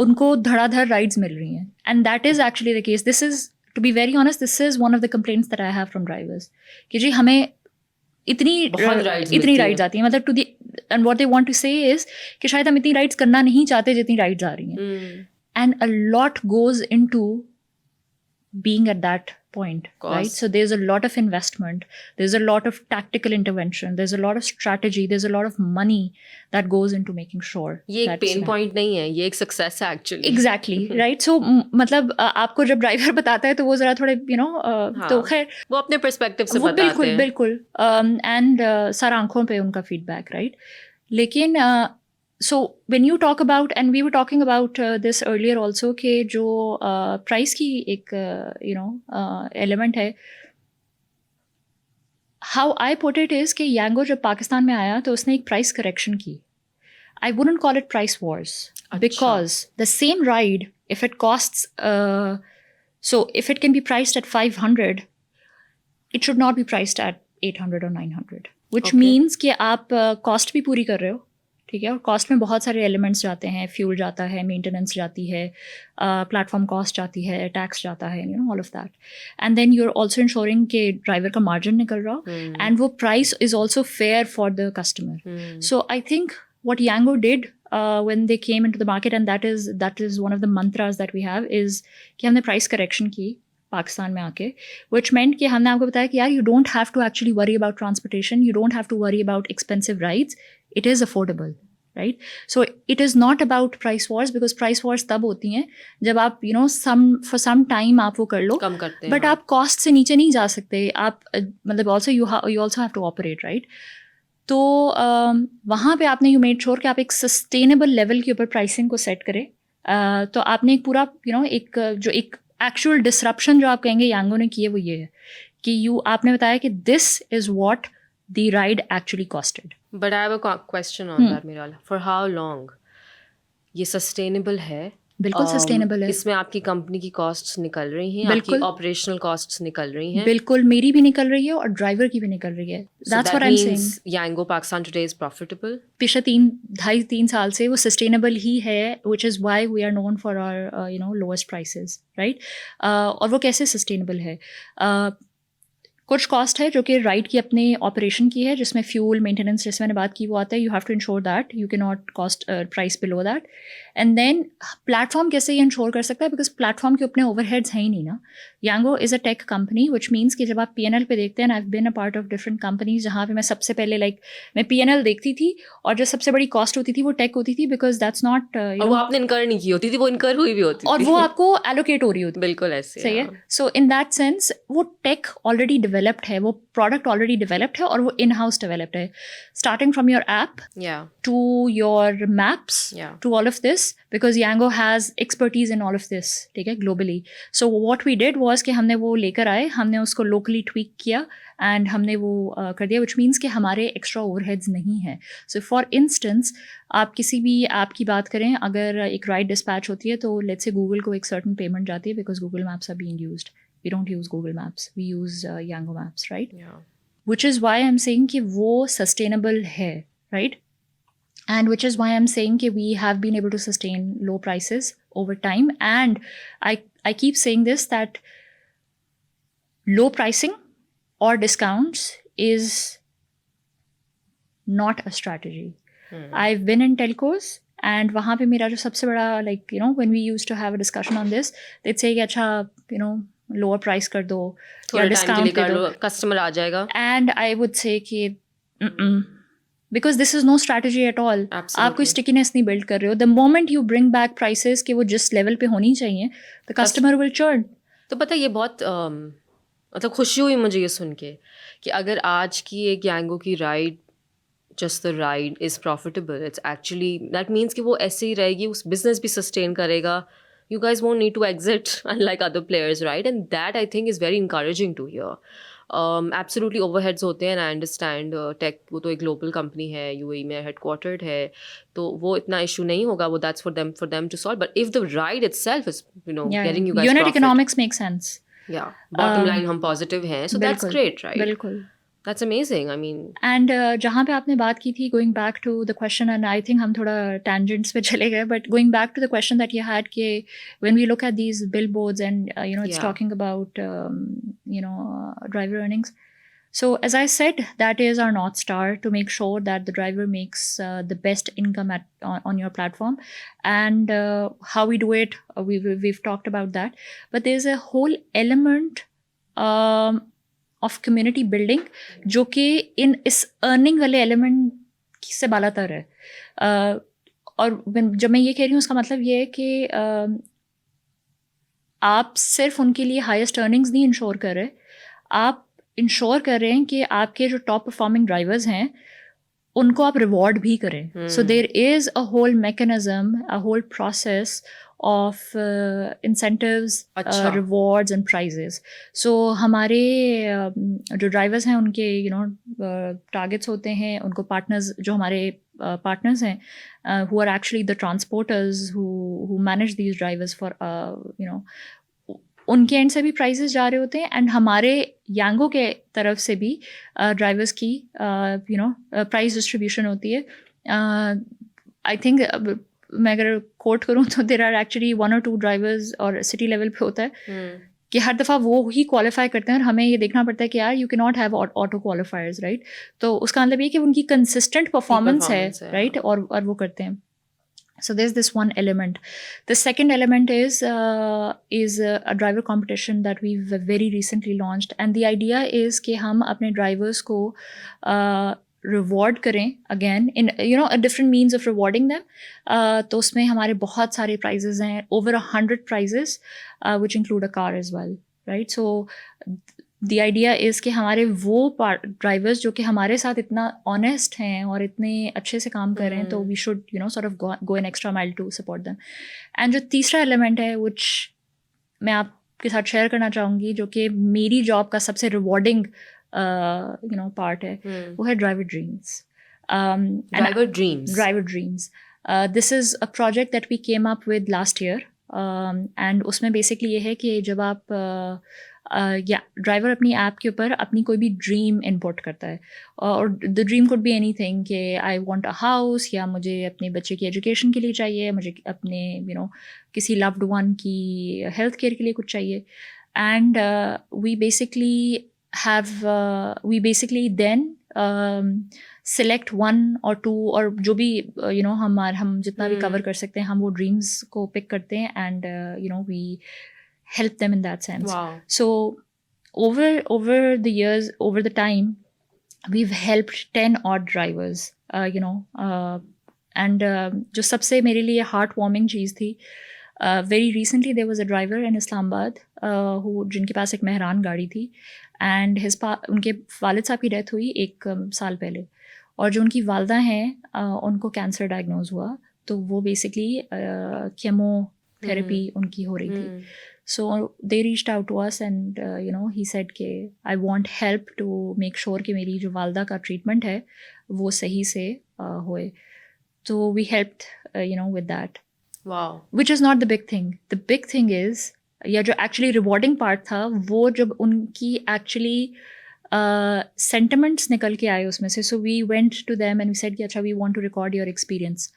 उनको धड़ाधड़ राइड्स मिल रही हैं. And that is actually the case. This is, to be very honest, this is one of the complaints that I have from drivers कि जी हमें बहुत rides इतनी मिलती राइड्स हैं। आती हैं, मतलब to the, and what they want to say is कि शायद हम इतनी राइड्स करना नहीं चाहते जितनी राइड्स आ रही हैं, and a lot goes into being at that point, right? Course. So there's a lot of investment, there's a lot of tactical intervention, there's a lot of strategy, there's a lot of money that goes into making sure ये एक that's pen met. Point नहीं है, ये एक success है actually. Exactly, right? So मतलब आपको जब ड्राइवर बताता है तो वो जरा थोड़े तो खैर वो अपने पर्सपेक्टिव से वो बताते हैं। बिल्कुल एंड सर आंखों पे उनका फीडबैक, राइट? लेकिन so when you talk about, and we were talking about this earlier also, कि जो प्राइस की एक एलिमेंट है, how I put it is कि यांगो जब पाकिस्तान में आया तो उसने एक प्राइस करेक्शन की. I wouldn't call it price wars, because the same ride, if it costs so if it can be priced at 500, it should not be priced at 800 or 900, which means कि आप cost भी पूरी कर रहे हो, ठीक है, और कॉस्ट में बहुत सारे एलिमेंट्स जाते हैं, फ्यूल जाता है, मेंटेनेंस जाती है, प्लेटफॉर्म कॉस्ट जाती है, टैक्स जाता है, all of that, and then you are also insuring कि ड्राइवर का मार्जिन निकल रहा हो, एंड वो price is also fair for the customer. So I think what Yango did when they came into the market, and that is one of the mantras that we have, is कि हमने price correction की पाकिस्तान में आके, which meant कि हमने आपको बताया कि यार you don't have to actually worry about transportation, you don't have to worry about expensive rides, it is affordable, right? So it is not about price wars, because price wars तब होती हैं जब आप for some time आप वो कर लो, कम करते हैं, but आप cost से नीचे नहीं जा सकते, आप मतलब also you also have to operate, right? तो वहाँ पे आपने यू मेड श्योर कि आप एक सस्टेनेबल लेवल के ऊपर प्राइसिंग को सेट करें. तो आपने एक पूरा एक जो एक एक्चुअल डिसरप्शन जो आप कहेंगे यांगो ने किए वो ये है कि आपने बताया कि this is what the ride actually costed. But I have a question on that मिराल, for how long ये सस्टेनेबल है? बिल्कुल सस्टेनेबल है. इसमें आपकी कंपनी की कॉस्ट्स निकल रही हैं, आपकी ऑपरेशनल कॉस्ट्स निकल रही हैं? बिल्कुल, मेरी भी निकल रही है और ड्राइवर की भी निकल रही है. That's what I am saying. Yango Pakistan today is profitable. पिछले 2.5-3 साल से वो सस्टेनेबल ही है, which is why we are known for our lowest prices, right? और वो कैसे सस्टेनेबल है? कुछ कॉस्ट है जो कि राइड की अपने ऑपरेशन की है, जिसमें फ्यूल मेंटेनेंस जैसे मैंने बात की वो आता है. You have to insure that, you can not cost price below that. And then platform कैसे ये इंश्योर कर सकता है, बिकॉज प्लेटफॉर्म के अपने ओवरहेड्स हैं ही नहीं ना. Yango is a tech company, which means कि जब आप P&L पे देखते हैं, I have been a part of different companies जहाँ पे मैं सबसे पहले मैं P&L देखती थी, और जो सबसे बड़ी कॉस्ट होती थी वो टेक होती थी, बिकॉज दैट्स नॉट वो आपने इनकर नहीं की होती थी, वो इनकर हुई भी होती थी, और वो आपको एलोकेट हो रही होती. बिल्कुल ऐसे, सही है. सो इन दैट सेंस वो टेक ऑलरेडी डेवलप्ड है, वो प्रोडक्ट ऑलरेडी डेवलप्ड है, और वो इन हाउस डेवलप्ड है, starting from your app to your maps, to all of this, because Yango has expertise in all of this, ठीक है, globally. So what we did was कि हमने वो लेकर आए, हमने उसको locally tweak किया, and हमने वो कर दिया, which means कि हमारे extra overheads नहीं है. So for instance, आप किसी भी ऐप की बात करें, अगर एक ride dispatch होती है तो let's say Google को एक certain payment जाती है, because Google Maps are being used. We don't use Google Maps, we use Yango Maps, right? Which is why I'm saying कि वो sustainable है, right? And which is why I'm saying that we have been able to sustain low prices over time. And I keep saying this, that low pricing or discounts is not a strategy. I've been in telcos, and वहाँ पे मेरा जो सबसे बड़ा when we used to have a discussion on this, they'd say कि अच्छा lower price कर दो या discount कर दो, customer आ जाएगा. And I would say कि because this is no strategy at all. आप कोई stickiness नहीं build कर रहे हो. The moment you bring back prices कि वो जिस level पे होनी चाहिए, the customer will churn. तो पता ये बहुत मतलब खुशी हुई मुझे ये सुन के कि अगर आज की एक यांगो की ride, just the ride is profitable, it's actually that means कि वो ऐसे ही रहेगी, उस business भी sustain करेगा. You guys won't need to exit unlike other players, right? And that I think is very encouraging to hear. Absolutely overheads होते हैं, and I understand tech वो तो एक global company है, UAE में headquartered है, तो वो इतना issue नहीं होगा, वो that's for them to solve. But if the ride itself is getting you guys unit profit, economics makes sense. Yeah, bottom line हम positive हैं, so that's great, right? बिल्कुल. That's amazing. I mean, and जहाँ पे आपने बात की थी, going back to the question, and I think हम थोड़ा tangents पे चले गए, but going back to the question that you had कि when we look at these billboards and it's talking about driver earnings, So as I said, that is our North Star, to make sure that the driver makes the best income on your platform. And how we do it, we've talked about that. But there's a whole element of community building जो कि इस earning वाले element से बालातर है. और जब मैं ये कह रही हूँ, उसका मतलब ये है कि आप सिर्फ उनके लिए हाईएस्ट अर्निंग्स नहीं इंश्योर कर रहे, आप इंश्योर कर रहे हैं कि आपके जो टॉप परफॉर्मिंग ड्राइवर्स हैं उनको आप रिवॉर्ड भी करें. So there is a whole mechanism, a whole process of incentives, rewards and prizes. सो हमारे जो ड्राइवर्स हैं उनके टारगेट्स होते हैं, उनको पार्टनर्स, जो हमारे partners हैं, who are actually the transporters who manage these drivers for उनके एंड से भी प्राइजेस जा रहे होते हैं, एंड हमारे यांगो के तरफ से भी ड्राइवर्स की प्राइस डिस्ट्रीब्यूशन होती है. आई थिंक मैं अगर कोट करूँ तो there are actually 1 or 2 drivers, और सिटी लेवल पे होता है कि हर दफ़ा वो ही क्वालिफाई करते हैं, और हमें ये देखना पड़ता है कि यार you can not have auto क्वालिफायर्स, right. तो उसका मतलब ये कि उनकी कंसिस्टेंट परफॉर्मेंस है, राइट, और वो करते हैं. So there's this one element. The second element is a driver competition that we've very recently launched, and the idea is कि हम अपने drivers को reward करें, again in a different means of rewarding them. तो उसमें हमारे बहुत सारे prizes हैं, over 100 prizes, which include a car as well, right? So the idea is कि हमारे वो ड्राइवर्स जो कि हमारे साथ इतना ऑनेस्ट हैं और इतने अच्छे से काम कर रहे हैं, तो we should sort of go an extra mile to support them. And जो तीसरा एलिमेंट है, which मैं आपके साथ शेयर करना चाहूँगी, जो कि मेरी जॉब का सबसे रिवॉर्डिंग पार्ट है, वो है driver dreams. Driver dreams. This is a project that we came up with last year, and उसमें बेसिकली ये है कि जब आप ड्राइवर अपनी ऐप के ऊपर अपनी कोई भी ड्रीम इनपुट करता है, और the dream could be anything, कि आई वांट अ हाउस, या मुझे अपने बच्चे की एजुकेशन के लिए चाहिए, मुझे अपने किसी लव्ड वन की हेल्थ केयर के लिए कुछ चाहिए. And we basically then select 1 or 2 और जो भी हम जितना भी कवर कर सकते हैं, हम वो ड्रीम्स को पिक करते हैं, and we help them in that sense. Wow. So over the years, over the time, we've helped 10 odd drivers, and जो सबसे मेरे लिए heartwarming चीज़ थी, very recently there was a driver in Islamabad जिनके पास एक मेहरान गाड़ी थी, and उनके वालिद साहब की डेथ हुई 1 साल पहले, और जो उनकी वालदा हैं उनको कैंसर डायग्नोज हुआ, तो वो बेसिकली केमोथेरेपी उनकी हो रही थी. So they reached out to us, and he said कि I want help to make sure कि मेरी जो वालदा का ट्रीटमेंट है वो सही से होए. So we helped with that. Wow. Which is not the big thing. The big thing is, या जो actually rewarding part था, वो जब उनकी actually sentiments निकल के आए उसमें से. So we went to them and we said कि अच्छा, we want to record your experience.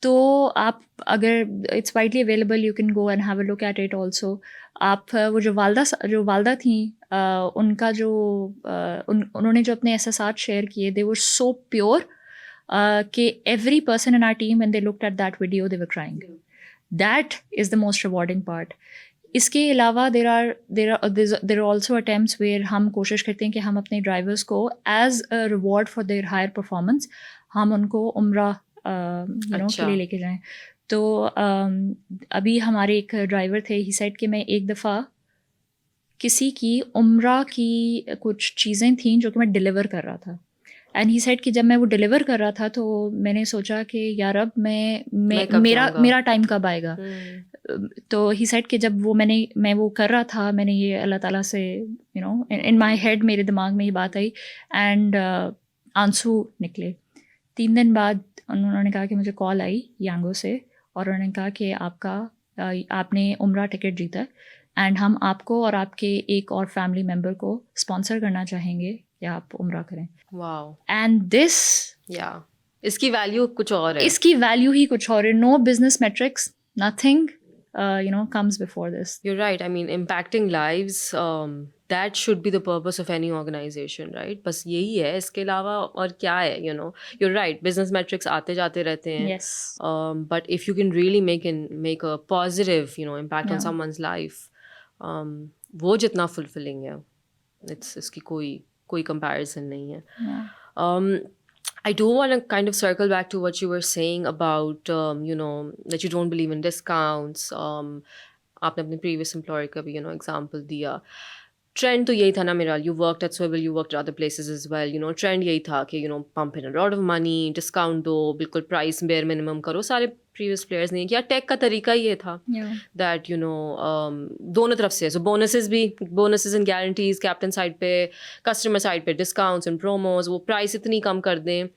तो आप अगर it's widely available, you can go and have a look at it also. आप वो जो वालदा थी, उनका जो उन्होंने जो अपने एहसासात शेयर किए, दे वर सो प्योर कि every person in our team when they looked at that video they were crying. That is the most rewarding part. इसके अलावा there are also attempts where हम कोशिश करते हैं कि हम अपने ड्राइवर्स को as a reward for their higher performance हम उनको उम्रा के लिए लेके जाएं. तो अभी हमारे एक ड्राइवर थे, ही सेड कि मैं एक दफ़ा किसी की उम्रा की कुछ चीज़ें थीं जो कि मैं डिलीवर कर रहा था, एंड ही सेड कि जब मैं वो डिलीवर कर रहा था तो मैंने सोचा कि यार अब मेरा टाइम कब आएगा. तो ही सेड कि जब मैं वो कर रहा था, मैंने ये अल्लाह ताला से इन माई हेड, मेरे दिमाग में ये बात आई, एंड आंसू निकले. 3 दिन बाद उन्होंने कहा कि मुझे कॉल आई यांगो से, और उन्होंने कहा कि आपने उम्रा टिकट जीता है, एंड हम आपको और आपके एक और फैमिली मेम्बर को स्पॉन्सर करना चाहेंगे कि आप उम्रा करें. वाओ. एंड दिस, इसकी वैल्यू कुछ और है. इसकी वैल्यू ही कुछ और है. No business metrics, nothing comes before this. You're right. I mean, impacting lives, that should be the purpose of any organization, right? बस यही है, इसके अलावा और क्या है, you know? You're right, business metrics आते जाते रहते हैं. Yes. But if you can really make a positive, you know, impact on Yeah. someone's life, वो जितना fulfilling है, इसकी कोई comparison नहीं है. Yeah. I do want to kind of circle back to what you were saying about, you know, that you don't believe in discounts. आपने अपने previous employer का भी, you know, example दिया. Trend तो यही था ना मेरा, you worked at Swivel, you worked at other places as well, you know, trend यही था कि, you know, pump in a lot of money, discount दो, बिल्कुल price bare minimum करो, सारे previous players ने किया, tech का तरीका ये था, Yeah. that, you know, दोनों तरफ से, so bonuses and guarantees, captain side पे, customer side पे, discounts and promos, वो price इतनी कम कर दें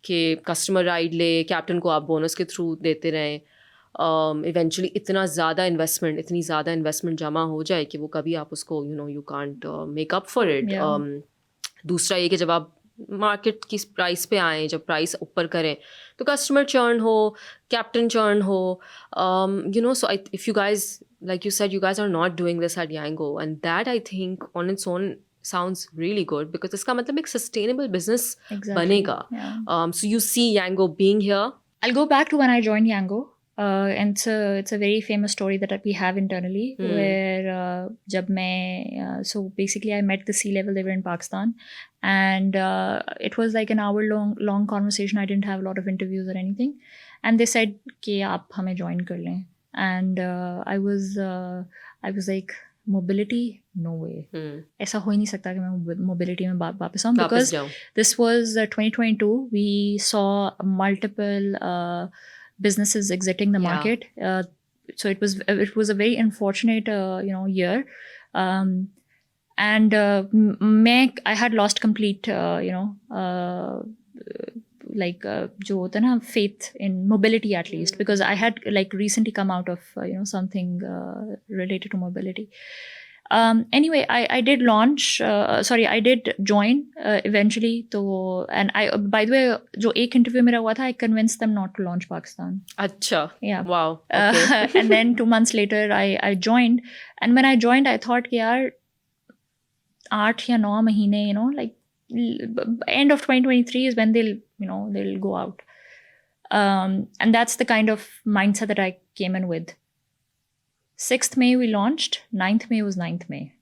कि customer ride ले, captain को आप bonus के through देते रहें. Eventually इतनी ज़्यादा इन्वेस्टमेंट जमा हो जाए कि वो कभी आप उसको you can't make up for it. Yeah. दूसरा ये कि जब आप मार्केट की प्राइस पे आएँ, जब प्राइस ऊपर करें तो कस्टमर चर्न हो, कैप्टन चर्न हो, you know, so if you guys, like you said, you guys are not doing this at Yango, and that I think on its own sounds really good because इसका मतलब एक sustainable business Exactly. बनेगा. Yeah. So you see Yango being here. I'll go back to when I joined Yango. And it's a very famous story that we have internally where जब मैं so basically I met the C-level. They were in Pakistan, and it was like an hour long conversation. I didn't have a lot of interviews or anything, and they said कि आप हमें join कर लें, and I was like, mobility, no way. ऐसा हो ही नहीं सकता कि मैं mobility में वापस आऊँ, because this was 2022. We saw multiple businesses exiting the market. So it was a very unfortunate you know, year. And I had lost complete you know like जो होता है ना, faith in mobility at least, because I had like recently come out of you know, something related to mobility. Anyway, I did I did join eventually. तो and I, by the way, जो एक interview मेरा हुआ था, I convinced them not to launch Pakistan. अच्छा. Yeah. Wow. Okay. And then 2 months later, I joined. And when I joined, I thought कि यार 8 या 9 महीने, you know, like end of 2023 is when they'll go out. And that's the kind of mindset that I came in with. 6th May we launched, 9th May was 9th May.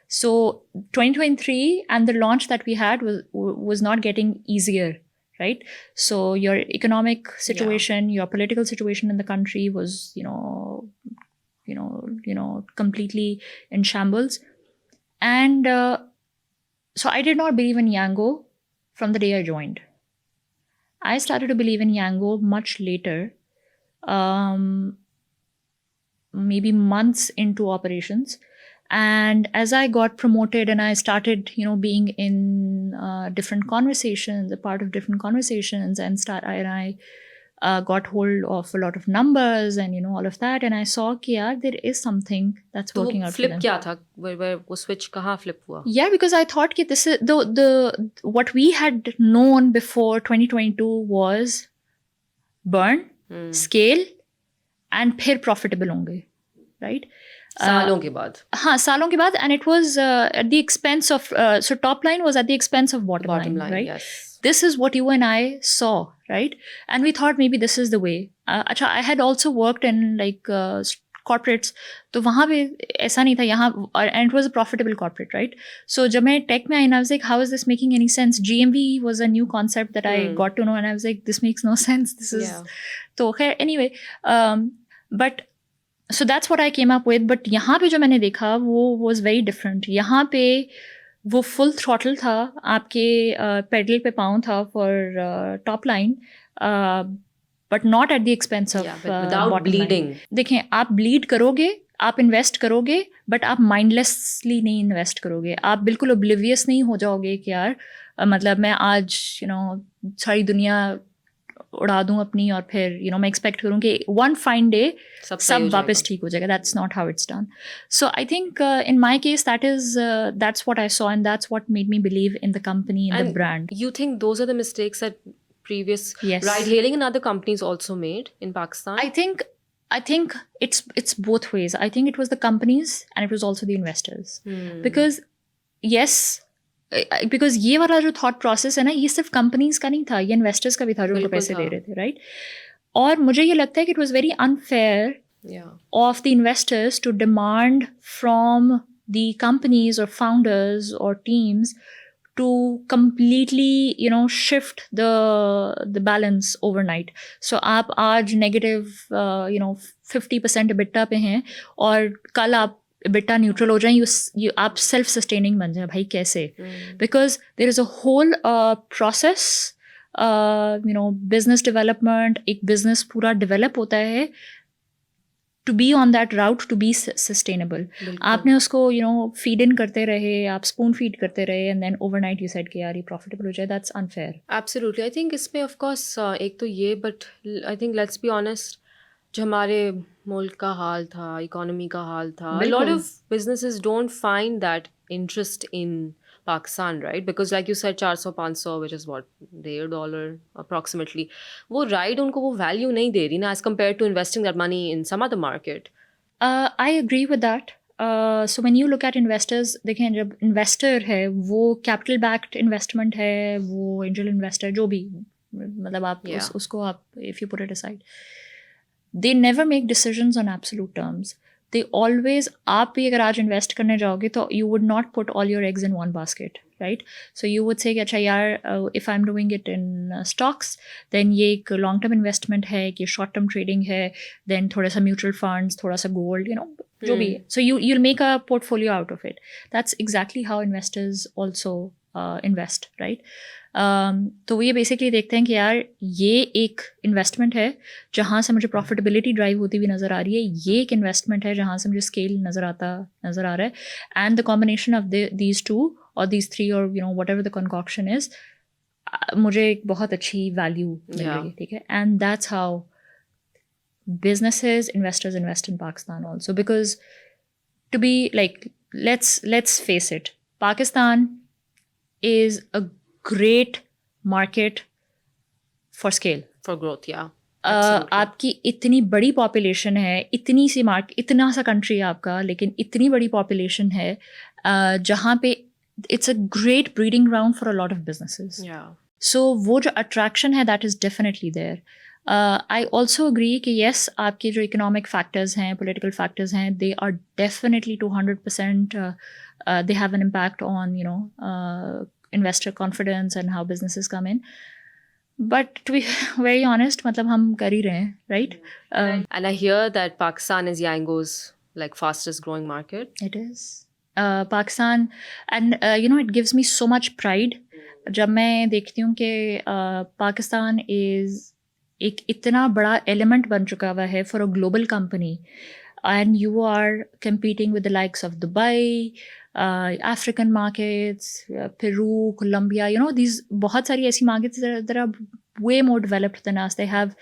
So 2023 and the launch that we had was not getting easier, right? So your economic situation, your political situation in the country was, you know, completely in shambles. And so I did not believe in Yango from the day I joined. I started to believe in Yango much later. Maybe months into operations, and as I got promoted and I started, you know, being in different conversations, a part of different conversations, and I got hold of a lot of numbers and, you know, all of that, and I saw कि यार there is something that's working out for them. Flip क्या था? Where वो switch कहाँ flip हुआ? Yeah, because I thought कि this is the what we had known before 2022 was burn, scale, and फिर profitable होंगे, right? सालों के बाद. हाँ, सालों के बाद, and it was at the expense of so top line was at the expense of bottom line, right? Yes. This is what you and I saw, right? And we thought maybe this is the way. अच्छा, I had also worked in like corporates, तो वहाँ पे ऐसा नहीं था यहाँ, and it was a profitable corporate, right? So जब मैं tech में आई, I was like, how is this making any sense? GMV was a new concept that I got to know, and I was like, this makes no sense. This is तो खैर, anyway, but so that's what I came up with. But यहाँ पे जो मैंने देखा वो was very different. यहाँ पे वो full throttle था, आपके pedal पे पाँव था for top line, but not at the expense of without bleeding. देखें, आप bleed करोगे, आप invest करोगे, but आप mindlessly नहीं invest करोगे. आप बिल्कुल oblivious नहीं हो जाओगे कि यार मतलब मैं आज, you know, सारी दुनिया उड़ा दूं अपनी, और फिर, you know, मैं expect करूं कि one fine day सब वापस ठीक हो जाएगा. That's not how it's done. So I think in my case that's what I saw, and that's what made me believe in the company and the brand. You think those are the mistakes that previous Yes. ride hailing and other companies also made in Pakistan? I think I think it's both ways. I think it was the companies and it was also the investors. Because yes, because ये वाला जो thought process है ना, ये सिर्फ companies का नहीं था, ये investors का भी था जो उनको बिल्कुल पैसे था। दे रहे थे, right? और मुझे ये लगता है कि it was very unfair of the investors to demand from the companies or founders or teams to completely, you know, shift the balance overnight. So आप आज negative, 50% EBITDA पे हैं और कल आप EBITDA neutral हो जाएं, आप self sustaining बन जाए, भाई कैसे? Because there is a whole process, business development, एक business पूरा develop होता है to be on that route to be sustainable. आपने उसको feed in करते रहे, आप spoon feed करते रहे, and then overnight you said कि यार ये profitable हो जाए. That's unfair. Absolutely. I think इसमें of course एक तो ये, but I think let's be honest, जो हमारे मुल्क का हाल था, economy का हाल था, a lot of businesses don't find that interest in Pakistan, right? Because like you said, 400-500, which is what, $1.5 approximately, वो ride उनको वो value नहीं दे रही ना as compared to investing that money in some other market. I agree with that. So when you look at investors, देखें जब investor है वो capital backed investment है, वो angel investor जो भी, मतलब आप उसको आप, if you put it aside, they never make decisions on absolute terms. They always, आप भी अगर आज invest करने जाओगे तो you would not put all your eggs in one basket, right? So you would say कि अच्छा यार, if I'm doing it in stocks, then ये एक long term investment है, कि short term trading है, then थोड़ा सा mutual funds, थोड़ा सा gold, जो भी. So you'll make a portfolio out of it. That's exactly how investors also invest, right? तो ये बेसिकली देखते हैं कि यार ये एक इन्वेस्टमेंट है जहाँ से मुझे प्रॉफिटेबिलिटी ड्राइव होती हुई नज़र आ रही है, ये एक इन्वेस्टमेंट है जहाँ से मुझे स्केल नज़र आ रहा है, and the combination of these two और दीज थ्री और व्हाटएवर द कंकॉक्शन इज, मुझे एक बहुत अच्छी वैल्यू मिल रही है, ठीक है. And that's how businesses, investors invest in Pakistan also, because to be like, let's face it, Pakistan is a great market for scale, for growth. Yeah. आपकी इतनी बड़ी पॉपुलेशन है, इतनी सी इतना सा कंट्री है आपका, लेकिन इतनी बड़ी पॉपुलेशन है जहाँ पे it's a great breeding ground for a lot of businesses. So वो जो अट्रैक्शन है that is definitely there. I also agree कि yes, आपके जो economic factors हैं, political factors हैं, they are definitely 200%, they have an impact on, investor confidence and how businesses come in. But to be very honest, मतलब हम कर ही रहे हैं, right? And I hear that Pakistan is Yango's like fastest growing market. It is. Pakistan, and it gives me so much pride जब मैं देखती हूँ कि पाकिस्तान is एक इतना बड़ा एलिमेंट बन चुका हुआ है for a global company, and you are competing with the likes of Dubai, African markets, Peru, Colombia, these बहुत सारी ऐसी markets that are way more developed than us. They have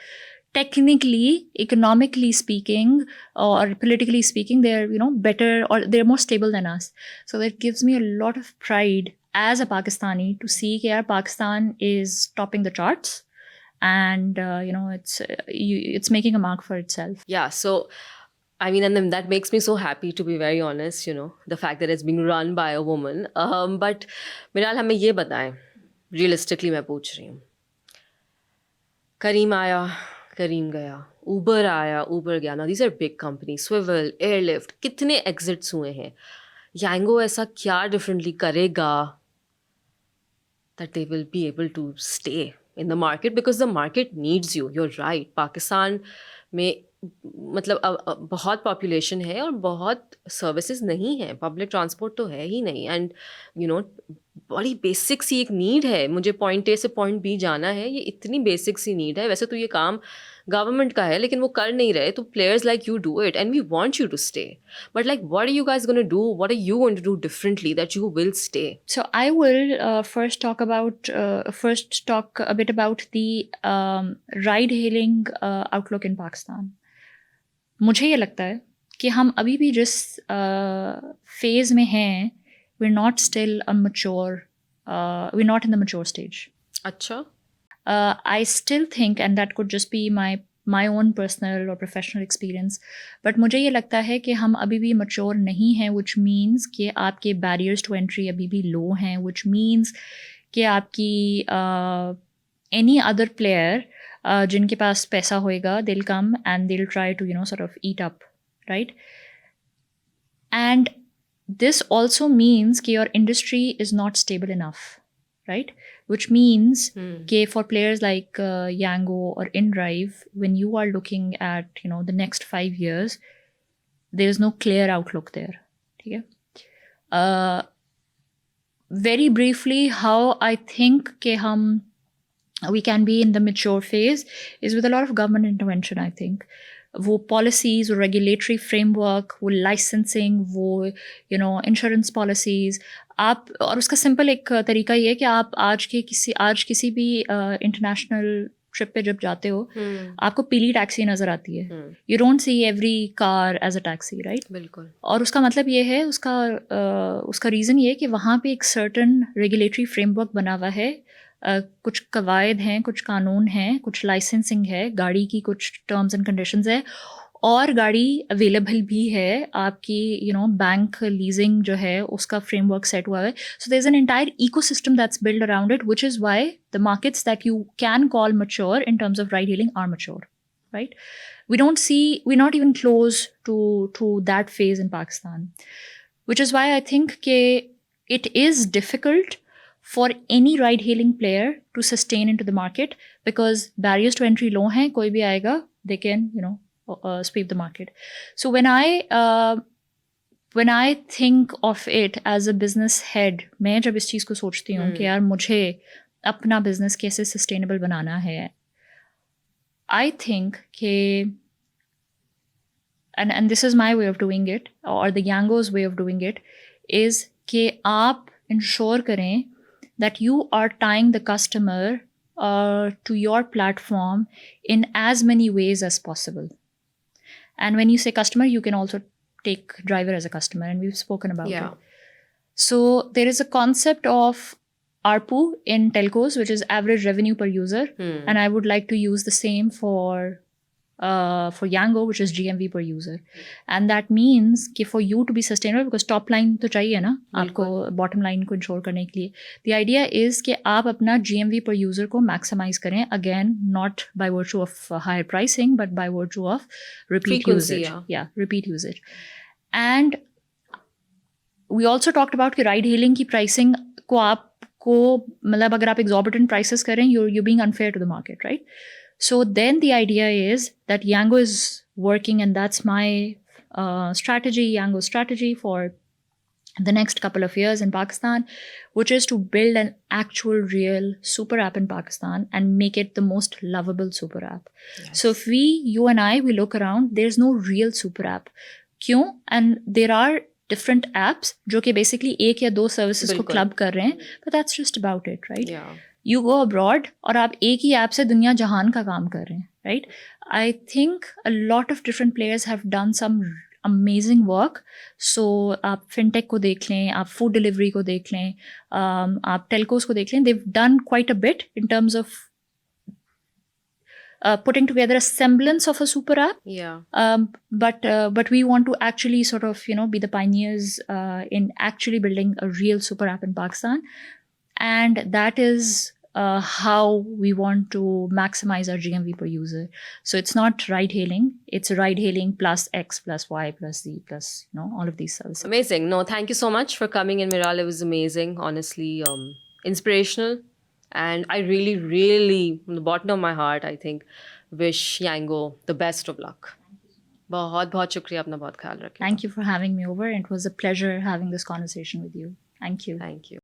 technically, economically speaking, or politically speaking, they're better, or they're more stable than us. So that gives me a lot of pride as a Pakistani to see that Pakistan is topping the charts. And it's making a mark for itself. Yeah, so I mean, and then that makes me so happy, to be very honest, the fact that it's being run by a woman. But मिराल हमें ये बताएं, realistically मैं पूछ रही हूँ, करीम आया, करीम गया, Uber आया, Uber गया. Now these are big companies, Swivel, Airlift, कितने exits हुए हैं. Yango ऐसा क्या differently करेगा that they will be able to stay in the market, because the market needs you. You're right. Pakistan में मतलब बहुत पॉपुलेशन है और बहुत सर्विसेज नहीं है, पब्लिक ट्रांसपोर्ट तो है ही नहीं, एंड बड़ी बेसिक सी एक नीड है, मुझे पॉइंट ए से पॉइंट बी जाना है, ये इतनी बेसिक सी नीड है. वैसे तो ये काम गवर्नमेंट का है लेकिन वो कर नहीं रहे, तो players like you do it and we want you to stay, but like what are you guys gonna do, what are you going to do differently that you will stay? So I will first talk a bit about the ride hailing outlook in Pakistan. मुझे ये लगता है कि हम अभी भी जिस phase में हैं, we're not still a mature, we're not in the mature stage. अच्छा. I still think, and that could just be my my own personal or professional experience. But मुझे ये लगता है कि हम अभी भी mature नहीं हैं, which means कि आपके barriers to entry अभी भी low हैं, which means कि आपकी any other player जिनके पास पैसा होएगा, they'll come and they'll try to, you know, sort of eat up, right? And this also means that your industry is not stable enough, right? Which means that for players like Yango or InDrive, when you are looking at, you know, the next 5 years, there is no clear outlook there. Okay? Very briefly, how I think that we can be in the mature phase is with a lot of government intervention, I think. वो policies, वो regulatory framework, वो licensing, वो you know insurance policies, आप और उसका simple एक तरीका ये है कि आप आज किसी भी international trip पे जब जाते हो आपको पीली टैक्सी नज़र आती है. You don't see every car as a taxi, right? बिल्कुल. और उसका मतलब ये है उसका reason ये है कि वहाँ पे एक certain regulatory framework बना हुआ है. कुछ कवायद हैं, कुछ कानून हैं, कुछ लाइसेंसिंग है, गाड़ी की कुछ टर्म्स एंड कंडीशंस है और गाड़ी अवेलेबल भी है आपकी यू नो बैंक लीजिंग जो है उसका फ्रेमवर्क सेट हुआ है. So there is an entire ecosystem that's build around it which is why the markets that you can call mature in terms of ride hailing are mature, right? we're not even close to that phase in Pakistan, which is why I think it is difficult for any ride hailing player to sustain into the market because barriers to entry low hain, koi bhi aayega, they can you know sweep the market. So when I think of it as a business head, main jab is cheez ko sochti hu ki yaar mujhe apna business kaise sustainable banana hai, I think ke and this is my way of doing it or the Yango's way of doing it is ke aap ensure karen that you are tying the customer to your platform in as many ways as possible. And when you say customer, you can also take driver as a customer, and we've spoken about it. So there is a concept of ARPU in telcos, which is average revenue per user, and I would like to use the same for Yango, which is GMV per user. And that means कि for you to be sustainable, because top line तो चाहिए ना आपको bottom line को ensure करने के लिए. The idea is कि आप अपना GMV per user को maximize करें, again not by virtue of higher pricing but by virtue of repeat Frequency, usage. Yeah, repeat usage. And we also talked about कि ride hailing की pricing को आपको मतलब अगर आप exorbitant prices करें, you're being unfair to the market, right? So then the idea is that Yango is working, and that's my strategy, Yango's strategy for the next couple of years in Pakistan, which is to build an actual real super app in Pakistan and make it the most lovable super app. Yes. So if you and I, we look around, there's no real super app. Kyun? And there are different apps जो कि basically एक या दो services को club कर रहे हैं, but that's just about it, right? Yeah. You go abroad और आप एक ही ऐप से दुनिया जहान का काम कर रहे हैं, right? I think a lot of different players have done some amazing work. So आप fintech को देख लें, आप food delivery को देख लें, आप telcos को देख लें, they've done quite a bit in terms of putting together a semblance of a super app. Yeah. But we want to actually sort of you know be the pioneers in actually building a real super app in Pakistan. And that is how we want to maximize our GMV per user. So it's not ride hailing, it's ride hailing plus X plus Y plus Z plus you know all of these services. Amazing. No, thank you so much for coming in, Miral. It was amazing, honestly, inspirational. And I really, really, from the bottom of my heart, I think, wish Yango the best of luck. बहुत शुक्रिया, अपना बहुत ख्याल रखें. Thank you for having me over. It was a pleasure having this conversation with you. Thank you. Thank you.